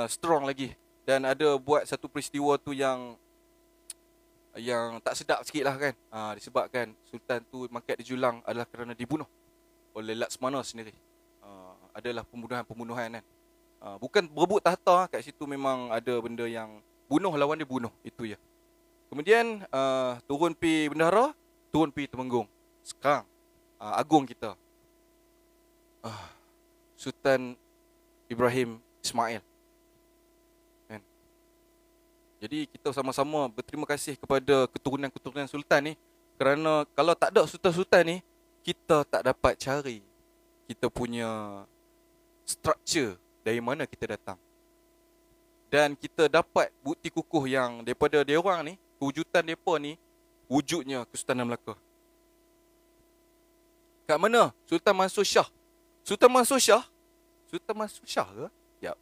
strong lagi. Dan ada buat satu peristiwa tu yang tak sedap sikit lah kan. Disebabkan sultan tu mangkat di Julang adalah kerana dibunuh oleh Laksmana sendiri. Adalah pembunuhan kan. Bukan berebut tahta. Kat situ memang ada benda yang bunuh lawan dia, bunuh. Itu je. Kemudian turun pi bendahara, turun pi Temenggung. Sekarang agung kita Sultan Ibrahim Ismail kan? Jadi kita sama-sama berterima kasih kepada keturunan-keturunan sultan ni. Kerana kalau tak ada sultan-sultan ni, kita tak dapat cari kita punya structure dari mana kita datang. Dan kita dapat bukti kukuh yang daripada dia orang ni, kewujudan mereka ni, wujudnya Kesultanan Melaka. Kat mana? Sultan Mansur Shah. Sultan Sultan Mansur Shah ke? Sekejap.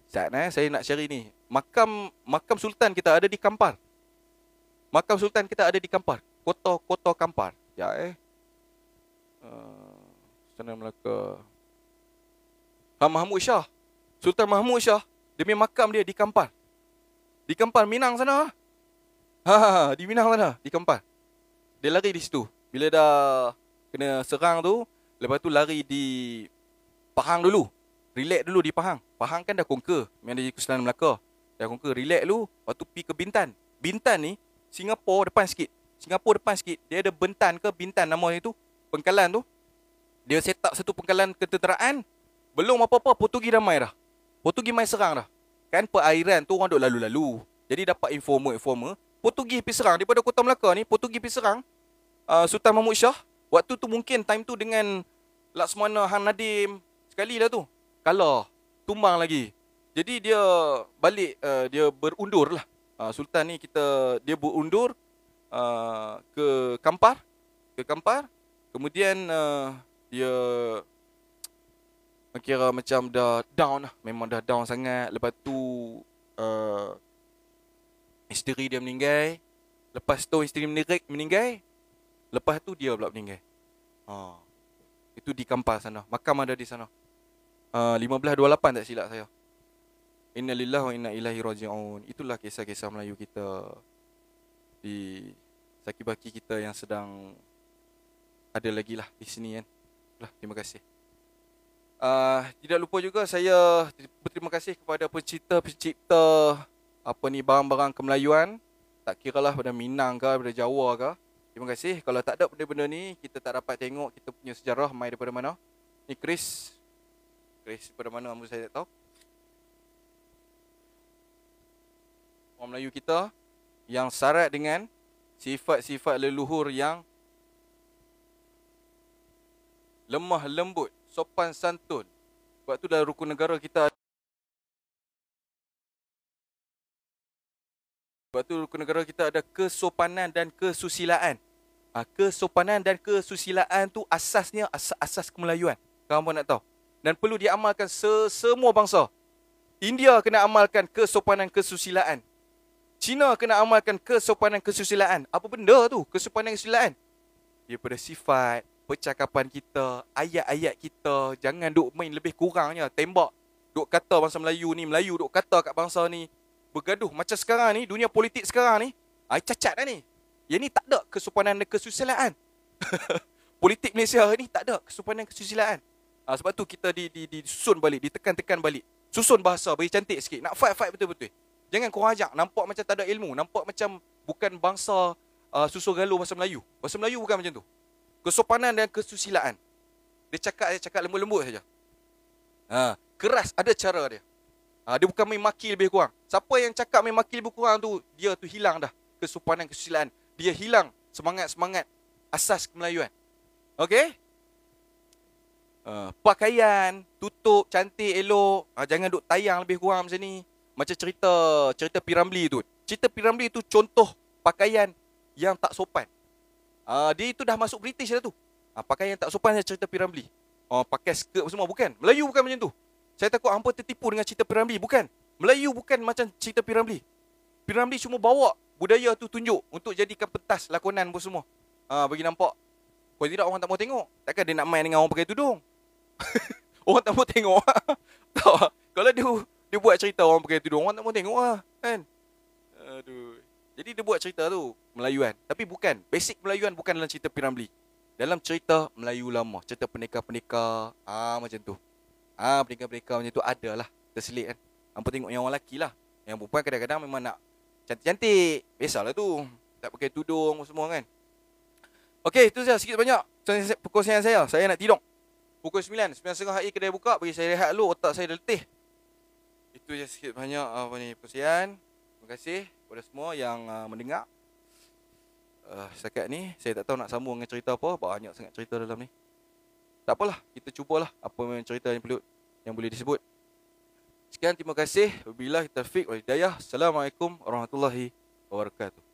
Sekejap saya nak share ni. Makam Sultan kita ada di Kampar. Makam Sultan kita ada di Kampar. Kota Kampar. Sekejap Sultan Melaka. Mahmud Shah. Sultan Mahmud Shah, dia punya makam dia di Kampar. Di Kampar, Minang sana. Di Minang sana, di Kampar. Dia lari di situ. Bila dah kena serang tu, lepas tu lari di Pahang dulu. Relax dulu di Pahang. Pahang kan dah conquer. Memang dia Kesultanan Melaka. Dah conquer, relax dulu. Lepas tu pergi ke Bintan. Bintan ni, Singapura depan sikit. Singapura depan sikit. Dia ada Bentan ke Bintan nama itu. Pengkalan tu. Dia set up satu pengkalan ketenteraan. Belum apa-apa, Portugis dah mai dah. Portugis mai serang dah. Kan perairan tu orang duk lalu-lalu. Jadi dapat informer. Portugis pergi serang. Daripada Kota Melaka ni, Portugis pergi serang Sultan Mahmud Shah. Waktu tu mungkin time tu dengan Laksamana Han Nadim. Sekali dah tu. Kalah. Tumbang lagi. Jadi dia balik, dia berundur lah. Sultan ni dia berundur ke Kampar. Kemudian dia kira macam dah down lah. Memang dah down sangat. Lepas tu isteri dia meninggal. Lepas tu isteri meninggal. Lepas tu dia pula meninggal. Itu di Kampar sana. Makam ada di sana. 1528 tak silap saya. Inna lillahi wa inna ilaihi raji'un. Itulah kisah-kisah Melayu kita di Saki-Baki kita yang sedang ada lagi lah di sini kan. Terima kasih. Tidak lupa juga saya berterima kasih kepada pencipta barang-barang kemelayuan. Tak kiralah pada Minang ke, pada Jawa ke. Terima kasih. Kalau tak ada benda-benda ni, kita tak dapat tengok kita punya sejarah mai daripada mana. Ni Chris daripada mana saya tak tahu. Orang Melayu kita yang syarat dengan sifat-sifat leluhur yang lemah lembut, sopan santun. Sebab tu dalam rukun negara kita ada kesopanan dan kesusilaan. Kesopanan dan kesusilaan tu asasnya asas kemelayuan. Kamu nak tahu. Dan perlu diamalkan semua bangsa. India kena amalkan kesopanan kesusilaan. Cina kena amalkan kesopanan kesusilaan. Apa benda tu kesopanan kesusilaan? Daripada sifat, percakapan kita, ayat-ayat kita. Jangan duk main lebih kurangnya. Tembak. Duk kata bangsa Melayu ni. Melayu duk kata kat bangsa ni. Bergaduh. Macam sekarang ni. Dunia politik sekarang ni. Cacat dah ni. Yang ni tak ada kesopanan dan kesusilaan. Politik Malaysia ni tak ada kesopanan dan kesusilaan. Sebab tu kita disusun balik. Ditekan-tekan balik. Susun bahasa. Bagi cantik sikit. Nak fight betul-betul. Jangan korang ajak. Nampak macam tak ada ilmu. Nampak macam bukan bangsa susu galuh bahasa Melayu. Bahasa Melayu bukan macam tu. Kesopanan dan kesusilaan. Dia cakap lembut-lembut saja. Keras ada cara dia. Dia bukan main maki lebih kurang. Siapa yang cakap main maki lebih kurang tu, dia tu hilang dah kesopanan kesusilaan. Dia hilang semangat-semangat asas kemelayuan. Okey? Pakaian, tutup, cantik, elok. Jangan duk tayang lebih kurang macam ni. Macam cerita Piramli tu. Cerita Piramli tu contoh pakaian yang tak sopan. Dia itu dah masuk British dah tu. Pakaian yang tak sopan cerita Piramli. Pakai skirt semua. Bukan. Melayu bukan macam tu. Saya takut hampa tertipu dengan cerita Piramli. Bukan. Melayu bukan macam cerita Piramli. Piramli cuma bawa budaya tu tunjuk untuk jadikan pentas lakonan pun semua. Bagi nampak. Kalau tidak orang tak mau tengok. Takkan dia nak main dengan orang pakai tudung. Orang tak mau tengok. Tak. Kalau dia buat cerita orang pakai tudung, orang tak mau tengok lah. Kan? Aduh. Jadi dia buat cerita tu Melayuan. Tapi bukan. Basic Melayuan bukan dalam cerita Piramli. Dalam cerita Melayu lama. Cerita pendekar-pendekar. Macam tu. Pendekar-pendekar macam tu ada lah. Terselit kan. Hampa tengok yang orang lelaki lah. Yang perempuan kadang-kadang memang nak cantik-cantik. Biasalah tu. Tak pakai tudung semua kan. Okey, itu saja sikit banyak perkongsian saya. Saya nak tidur. Pukul 9. 9.30 hari kedai buka. Bagi saya rehat dulu. Otak saya dah letih. Itu je sikit banyak perkongsian. Terima kasih kepada semua yang mendengar. Setakat ni saya tak tahu nak sambung dengan cerita apa. Banyak sangat cerita dalam ni. Tak apalah, kita cubalah apa yang cerita yang boleh disebut. Sekian, terima kasih. Wabillahi taufiq wal hidayah. Assalamualaikum warahmatullahi wabarakatuh.